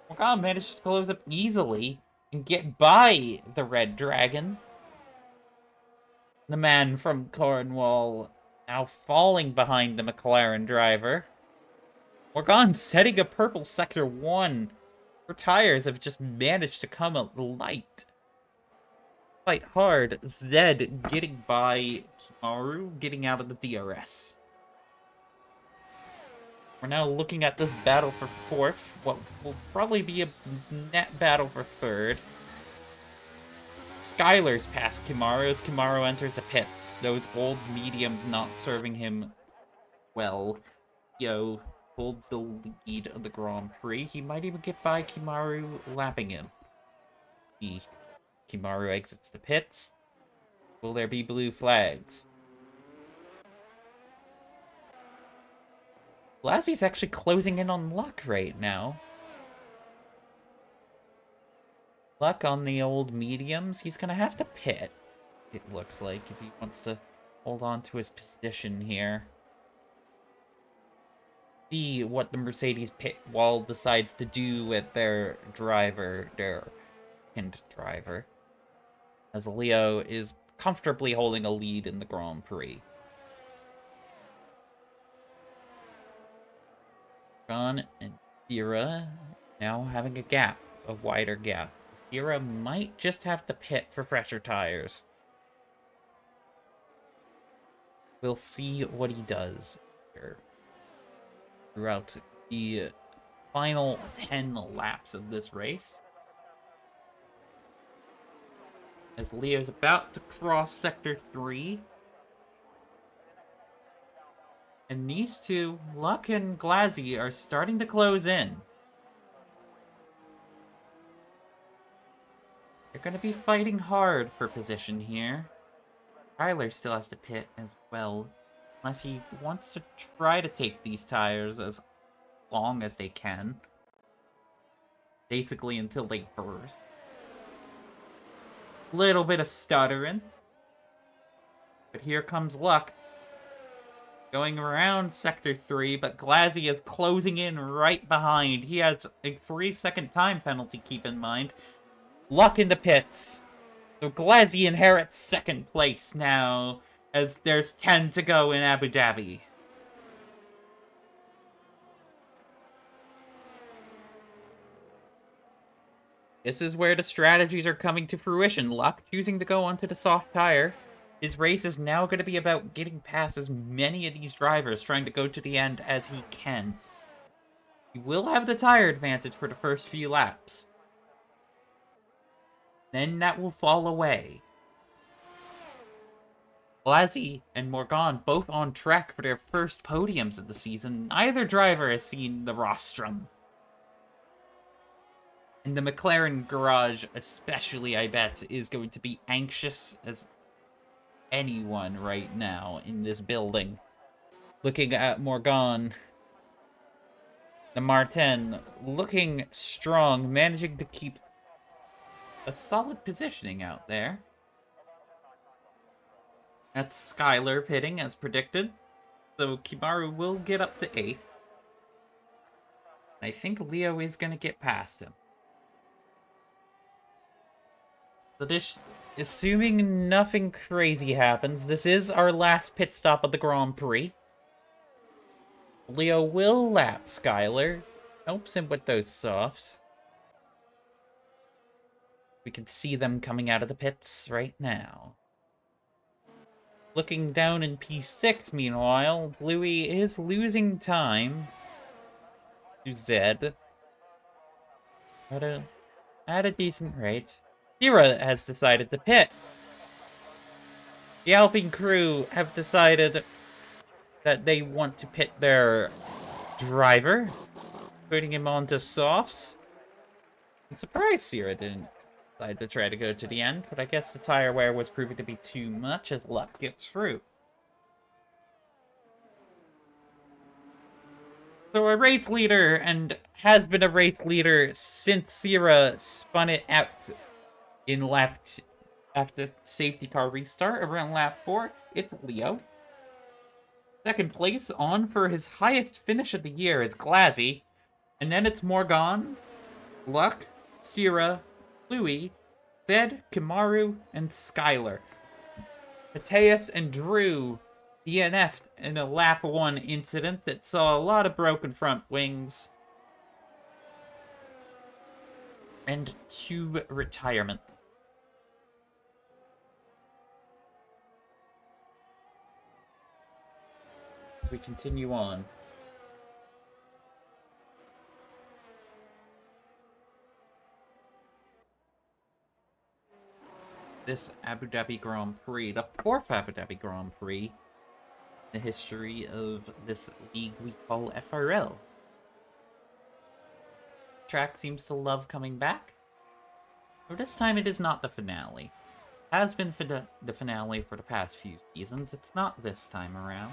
Morgan managed to close up easily and get by the Red Dragon. The man from Cornwall now falling behind the McLaren driver. Morgan setting a purple Sector 1. Her tires have just managed to come out light. Fight hard. Zed getting by Kimaru, getting out of the DRS. We're now looking at this battle for 4th. What will probably be a net battle for 3rd. Skylar's past Kimaru as Kimaru enters the pits. Those old mediums not serving him well. Yo holds the lead of the Grand Prix. He might even get by Kimaru lapping him. Kimaru exits the pits. Will there be blue flags? Lassie's actually closing in on luck right now. Luck on the old mediums. He's gonna have to pit, it looks like, if he wants to hold on to his position here. See what the Mercedes pit wall decides to do with their driver, their pinned driver. As Leo is comfortably holding a lead in the Grand Prix. John and Sierra now having a gap, a wider gap. Sierra might just have to pit for fresher tires. We'll see what he does here throughout the final 10 laps of this race. As Leo's about to cross Sector 3. And these two, Luck and Glazzy, are starting to close in. They're going to be fighting hard for position here. Tyler still has to pit as well. Unless he wants to try to take these tires as long as they can. Basically until they burst. Little bit of stuttering. But here comes Luck. Going around Sector 3, but Glazzy is closing in right behind. He has a 3-second time penalty, keep in mind. Luck in the pits. So Glazzy inherits 2nd place now, as there's 10 to go in Abu Dhabi. This is where the strategies are coming to fruition. Luck choosing to go onto the soft tire. His race is now going to be about getting past as many of these drivers, trying to go to the end as he can. He will have the tire advantage for the first few laps. Then that will fall away. Blasi and Morgan both on track for their first podiums of the season. Neither driver has seen the rostrum. And the McLaren garage, especially, I bet, is going to be anxious as anyone right now in this building. Looking at Morgan. The Martin looking strong, managing to keep a solid positioning out there. That's Skylar pitting as predicted. So Kimaru will get up to 8th. I think Leo is going to get past him. So this, assuming nothing crazy happens, this is our last pit stop of the Grand Prix. Leo will lap Skylar. Helps him with those softs. We can see them coming out of the pits right now. Looking down in P6, meanwhile, Bluey is losing time to Zed at a decent rate. Zira has decided to pit. The Alpine crew have decided that they want to pit their driver, putting him onto softs. I'm surprised Zira didn't decide to try to go to the end, but I guess the tire wear was proving to be too much as luck gets through. So a race leader, and has been a race leader since Zira spun it out in after safety car restart around lap 4, it's Leo. Second place, on for his highest finish of the year, is Glazzy. And then it's Morgan, Luck, Zira, Louie, Zed, Kimaru, and Skylar. Mateus and Drew DNF'd in a lap 1 incident that saw a lot of broken front wings and 2 retirements. As we continue on. This Abu Dhabi Grand Prix, the 4th Abu Dhabi Grand Prix, the history of this league we call FRL. Track seems to love coming back. But this time it is not the finale. It has been for the finale for the past few seasons. It's not this time around.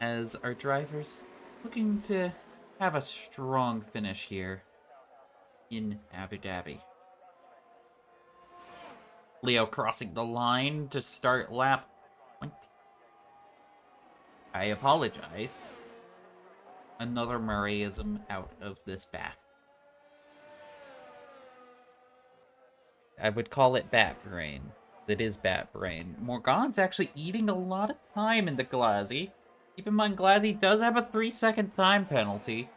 As our drivers looking to have a strong finish here in Abu Dhabi. Leo crossing the line to start lap 20. I apologize. Another Murrayism out of this bath. I would call it bat brain. It is bat brain. Morgan's actually eating a lot of time into Glazzy. Keep in mind, Glazzy does have a 3-second time penalty.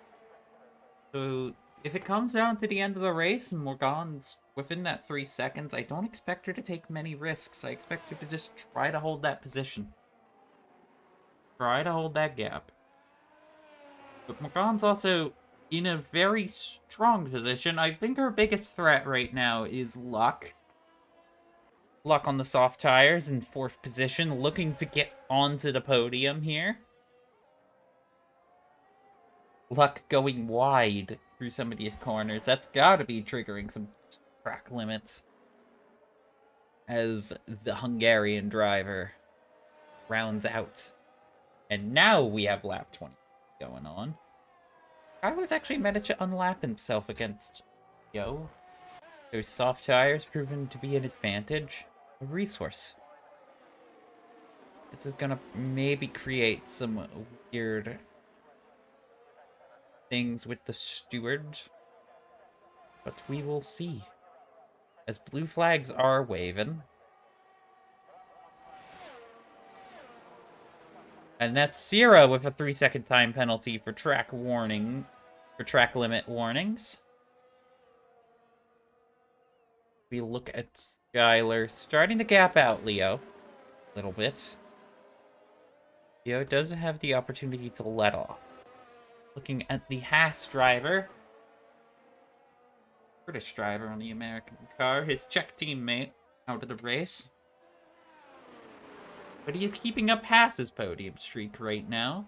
So if it comes down to the end of the race and Morgan's within that 3 seconds, I don't expect her to take many risks. I expect her to just try to hold that position. Try to hold that gap. But Morgan's also in a very strong position. I think her biggest threat right now is Luck. Luck on the soft tires in 4th position, looking to get onto the podium here. Luck going wide through some of these corners. That's gotta be triggering some track limits. As the Hungarian driver rounds out. And now we have lap 20 going on. Kyler's actually managed to unlap himself against Yo. Those soft tires proven to be an advantage, a resource. This is gonna maybe create some weird things with the steward, but we will see. As blue flags are waving. And that's Zira with a 3-second time penalty for track limit warnings. We look at Skylar starting to gap out Leo a little bit. Leo does have the opportunity to let off. Looking at the Haas driver. British driver on the American car. His Czech teammate out of the race. But he is keeping up Haas's podium streak right now.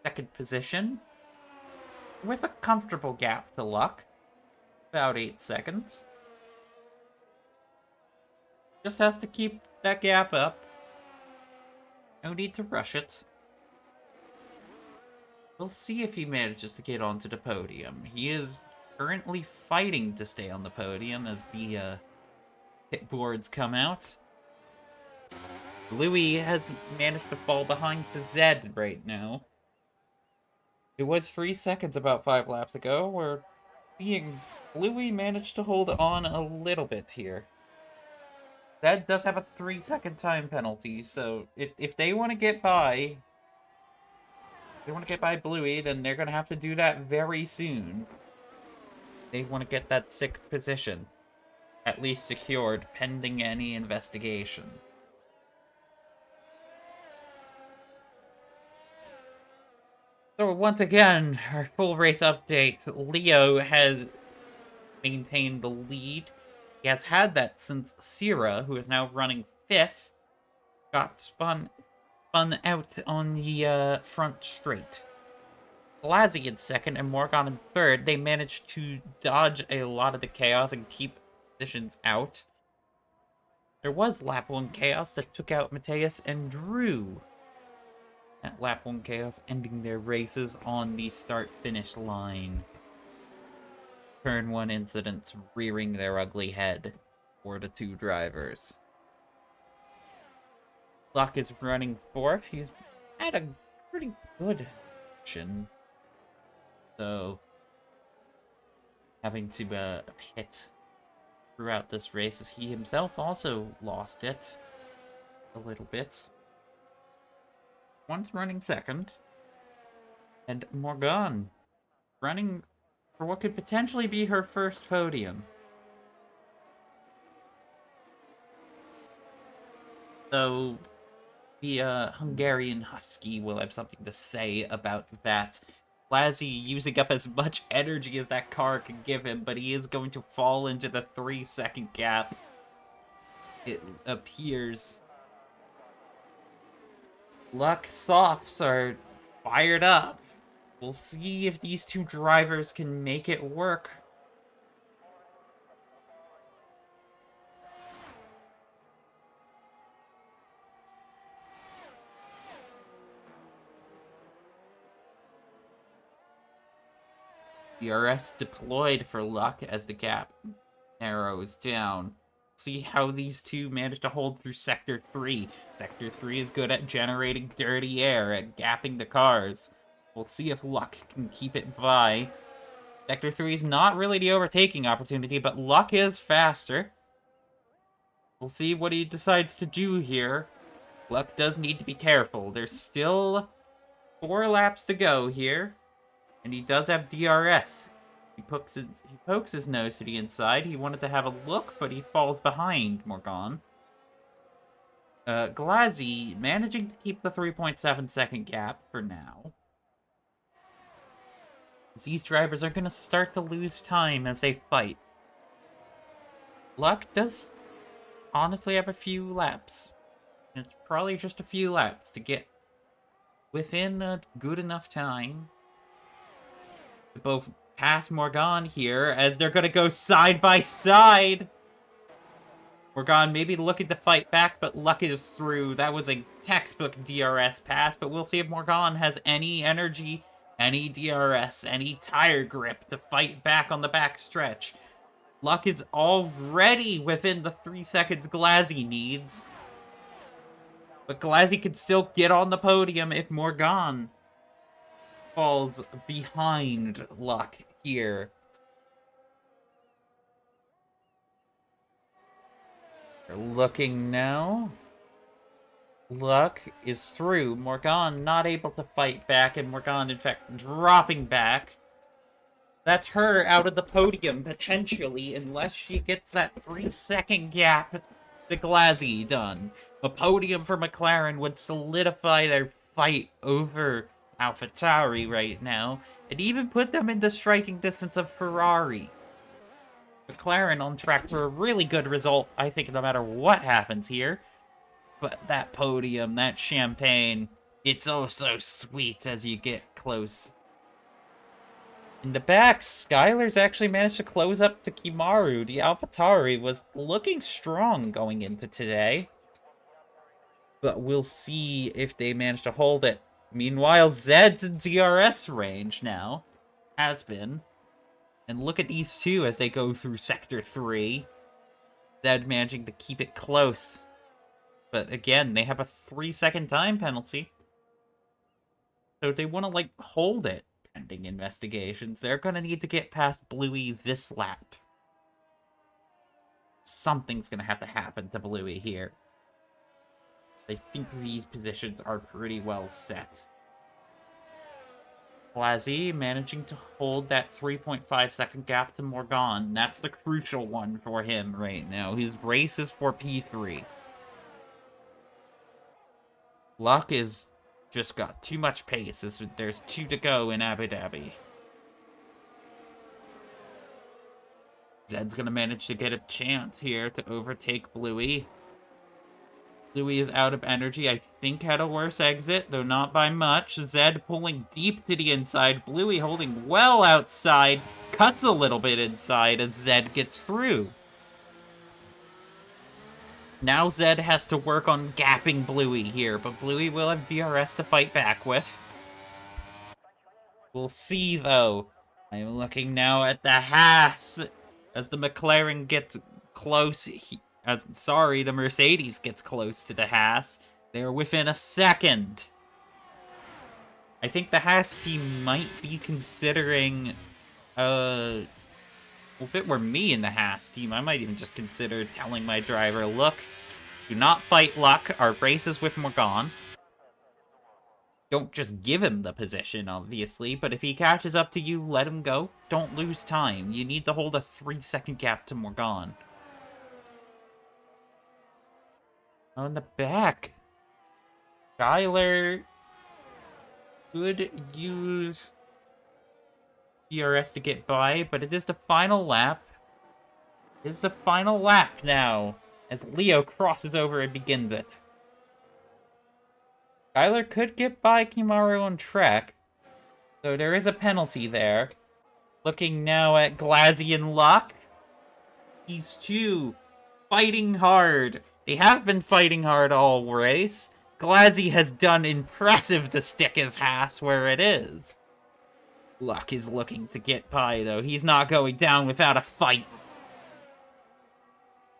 2nd position. With a comfortable gap to Luck. About 8 seconds. Just has to keep that gap up. No need to rush it. We'll see if he manages to get onto the podium. He is currently fighting to stay on the podium as the pit boards come out. Bluey has managed to fall behind to Zed right now. It was 3 seconds about 5 laps ago, where Bluey managed to hold on a little bit here. Zed does have a 3-second time penalty, so if they want to get by, Bluey, then they're going to have to do that very soon. They want to get that 6th position at least secured, pending any investigations. So once again, our full race update. Leo has maintained the lead. He has had that since Sierra, who is now running 5th, got spun out on the front straight. Blasi in 2nd and Morgan in 3rd. They managed to dodge a lot of the chaos and keep positions out. There was lap 1 chaos that took out Mateus and Drew. At lap 1 chaos ending their races on the start-finish line. Turn 1 incidents rearing their ugly head for the 2 drivers. Luck is running 4th. He's had a pretty good action. So, having to pit throughout this race as he himself also lost it a little bit. One's running 2nd. And Morgan running for what could potentially be her first podium. So, the Hungarian Husky will have something to say about that. Blasi using up as much energy as that car can give him, but he is going to fall into the 3-second gap. It appears. Luck Softs are fired up. We'll see if these 2 drivers can make it work. DRS deployed for Luck as the gap narrows down. See how these 2 manage to hold through Sector 3. Sector 3 is good at generating dirty air, at gapping the cars. We'll see if Luck can keep it by. Sector 3 is not really the overtaking opportunity, but Luck is faster. We'll see what he decides to do here. Luck does need to be careful. There's still 4 laps to go here. And he does have DRS. He pokes his nose to the inside. He wanted to have a look, but he falls behind Morgan. Glazzy managing to keep the 3.7 second gap for now. These drivers are going to start to lose time as they fight. Luck does honestly have a few laps. It's probably just a few laps to get within a good enough time to both pass Morgan here, as they're going to go side by side. Morgan maybe looking to fight back, but Luck is through. That was a textbook DRS pass, but we'll see if Morgan has any energy, any DRS, any tire grip to fight back on the back stretch. Luck is already within the 3 seconds Glazzy needs. But Glazzy could still get on the podium if Morgan falls behind Luck here. They're looking now. Luck is through. Morgan not able to fight back, and Morgan, in fact, dropping back. That's her out of the podium, potentially, unless she gets that 3-second gap to Glazzy done. A podium for McLaren would solidify their fight over AlphaTauri right now, and even put them into striking distance of Ferrari. McLaren on track for a really good result, I think, no matter what happens here. But that podium, that champagne, it's oh so sweet as you get close. In the back, Skylar's actually managed to close up to Kimaru. The AlphaTauri was looking strong going into today. But we'll see if they manage to hold it. Meanwhile, Zed's in DRS range now. Has been. And look at these 2 as they go through Sector 3. Zed managing to keep it close. But again, they have a 3-second time penalty. So they want to, like, hold it pending investigations. They're going to need to get past Bluey this lap. Something's going to have to happen to Bluey here. I think these positions are pretty well set. Blasi managing to hold that 3.5 second gap to Morgan. That's the crucial one for him right now. His race is for P3. Luck is just got too much pace. There's 2 to go in Abu Dhabi. Zed's gonna manage to get a chance here to overtake Bluey. Bluey is out of energy. I think had a worse exit, though not by much. Zed pulling deep to the inside. Bluey holding well outside. Cuts a little bit inside as Zed gets through. Now Zed has to work on gapping Bluey here, but Bluey will have DRS to fight back with. We'll see, though. I'm looking now at the Haas as the McLaren gets close. The Mercedes gets close to the Haas. They're within a second. I think the Haas team might be considering... Well, if it were me in the Haas team, I might even just consider telling my driver, look, do not fight Luck. Our race is with Morgan. Don't just give him the position, obviously, but if he catches up to you, let him go. Don't lose time. You need to hold a 3-second gap to Morgan. Oh, in the back. Skyler could use DRS to get by, but it is the final lap. It is the final lap now, as Leo crosses over and begins it. Skyler could get by Kimaru on track, so there is a penalty there. Looking now at Glazzy and Luck. These two fighting hard. They have been fighting hard all race. Glazzy has done impressive to stick his Haas where it is. Luck is looking to get by, though. He's not going down without a fight.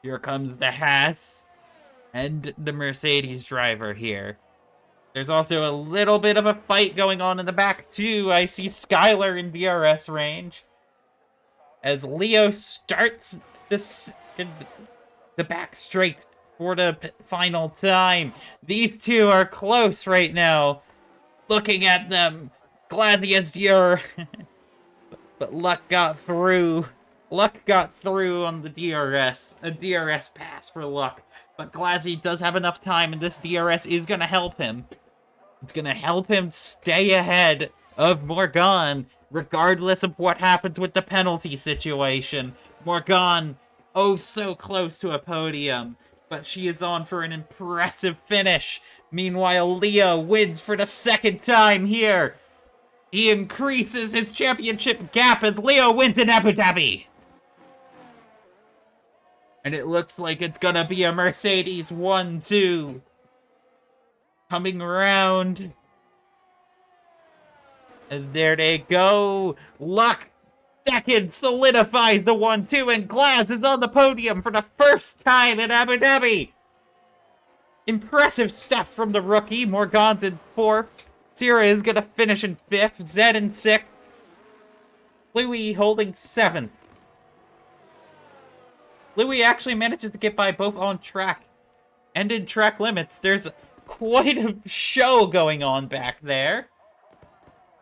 Here comes the Haas and the Mercedes driver here. There's also a little bit of a fight going on in the back, too. I see Skyler in DRS range. As Leo starts the back straight for the final time. These two are close right now. Looking at them. Glazzy has but Luck got through. Luck got through on the DRS. A DRS pass for Luck. But Glazzy does have enough time, and this DRS is going to help him. It's going to help him stay ahead of Morgan, regardless of what happens with the penalty situation. Morgan, oh so close to a podium, but she is on for an impressive finish. Meanwhile, Leo wins for the second time here. He increases his championship gap as Leo wins in Abu Dhabi. And it looks like it's gonna be a Mercedes 1-2. Coming around. And there they go. Luck second solidifies the 1-2, and Glass is on the podium for the first time in Abu Dhabi. Impressive stuff from the rookie. Morgan's in 4th. Sierra is going to finish in 5th. Zed in 6th. Louis holding 7th. Louis actually manages to get by both on track and in track limits. There's quite a show going on back there.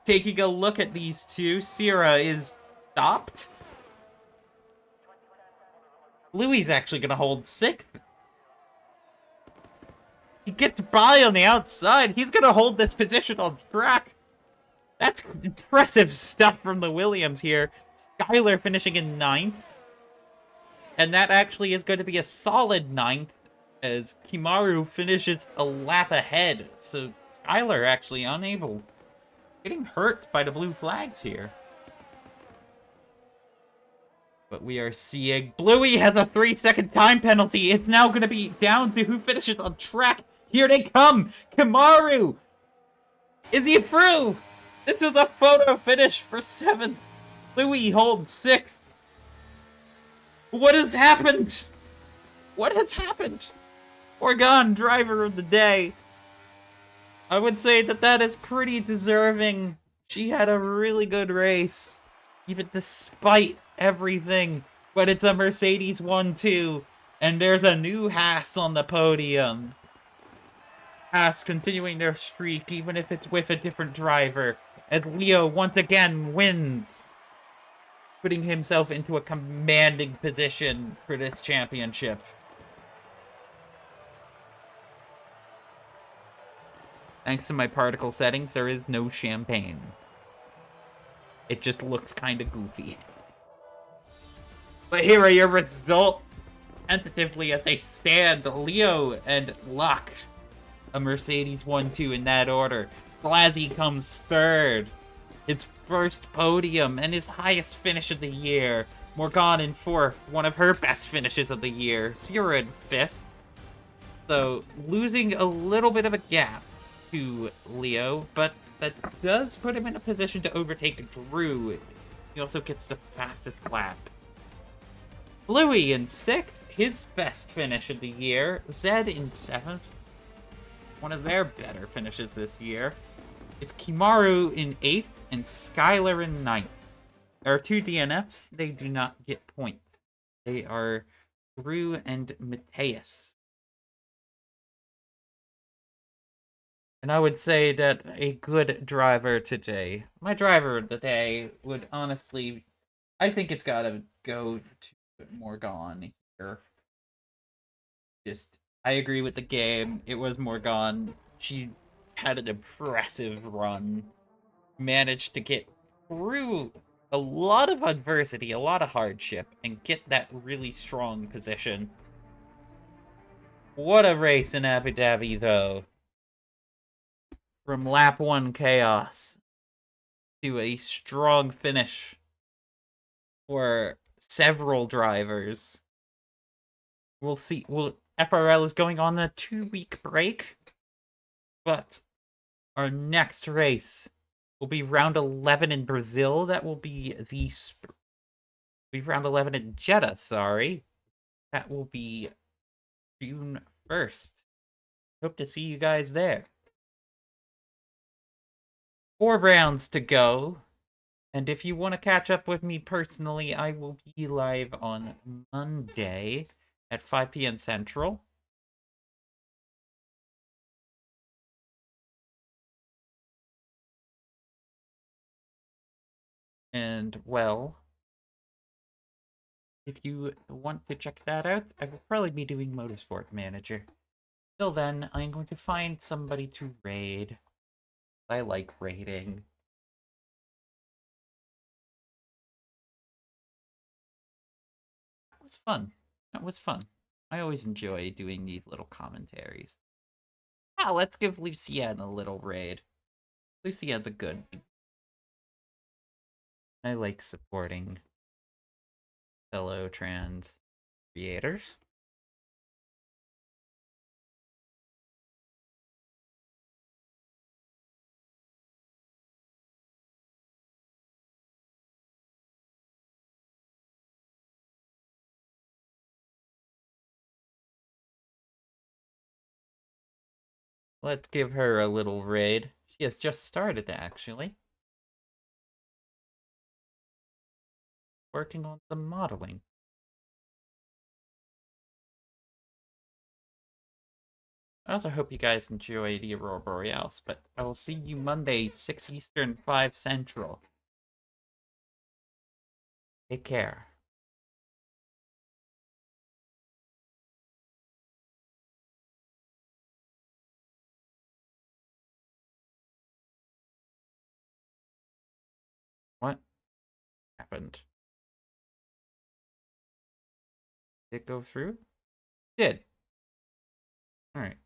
Taking a look at these two, Sierra is stopped. Louis is actually going to hold 6th. He gets by on the outside. He's going to hold this position on track. That's impressive stuff from the Williams here. Skyler finishing in 9th. And that actually is going to be a solid 9th as Kimaru finishes a lap ahead. So Skyler actually unable. Getting hurt by the blue flags here. But we are seeing Bluey has a 3-second time penalty. It's now going to be down to who finishes on track. Here they come. Kimaru. Is he through? This is a photo finish for 7th. Bluey holds 6th. What has happened? What has happened? Morgan, driver of the day. I would say that that is pretty deserving. She had a really good race, even despite everything. But it's a Mercedes 1-2, and there's a new Haas on the podium. Haas continuing their streak, even if it's with a different driver, as Leo once again wins, putting himself into a commanding position for this championship. Thanks to my particle settings, there is no champagne. It just looks kind of goofy. But here are your results. Tentatively as they stand, Leo and Locke. A Mercedes 1-2 in that order. Blasi comes third. His first podium and his highest finish of the year. Morgan in fourth, one of her best finishes of the year. Sierra in fifth. So, losing a little bit of a gap to Leo, but that does put him in a position to overtake Drew. He also gets the fastest lap. Bluey in sixth, his best finish of the year. Zed in seventh, one of their better finishes this year. It's Kimaru in eighth and Skylar in ninth. There are two DNFs. They do not get points. They are Drew and Mateus. And I would say that a good driver today, my driver of the day, would honestly, I think it's gotta go to Morgan here. I agree with the game. It was Morgan. She had an impressive run. Managed to get through a lot of adversity, a lot of hardship, and get that really strong position. What a race in Abu Dhabi, though. From lap 1 chaos to a strong finish for several drivers. We'll see. FRL is going on a 2-week break, but our next race will be round 11 in Brazil. That will be round 11 in Jeddah, sorry. That will be June 1st. Hope to see you guys there. 4 rounds to go. And if you want to catch up with me personally, I will be live on Monday at 5 p.m. Central. And, well, if you want to check that out, I will probably be doing Motorsport Manager. Till then, I'm going to find somebody to raid. I like raiding. That was fun. That was fun. I always enjoy doing these little commentaries. Ah, let's give Lucienne a little raid. Lucienne's a good. I like supporting fellow trans creators. Let's give her a little raid. She has just started, actually. Working on some modeling. I also hope you guys enjoy the Aurora Borealis, but I will see you Monday, 6 Eastern, 5 Central. Take care. What happened? Did it go through? Did. Alright.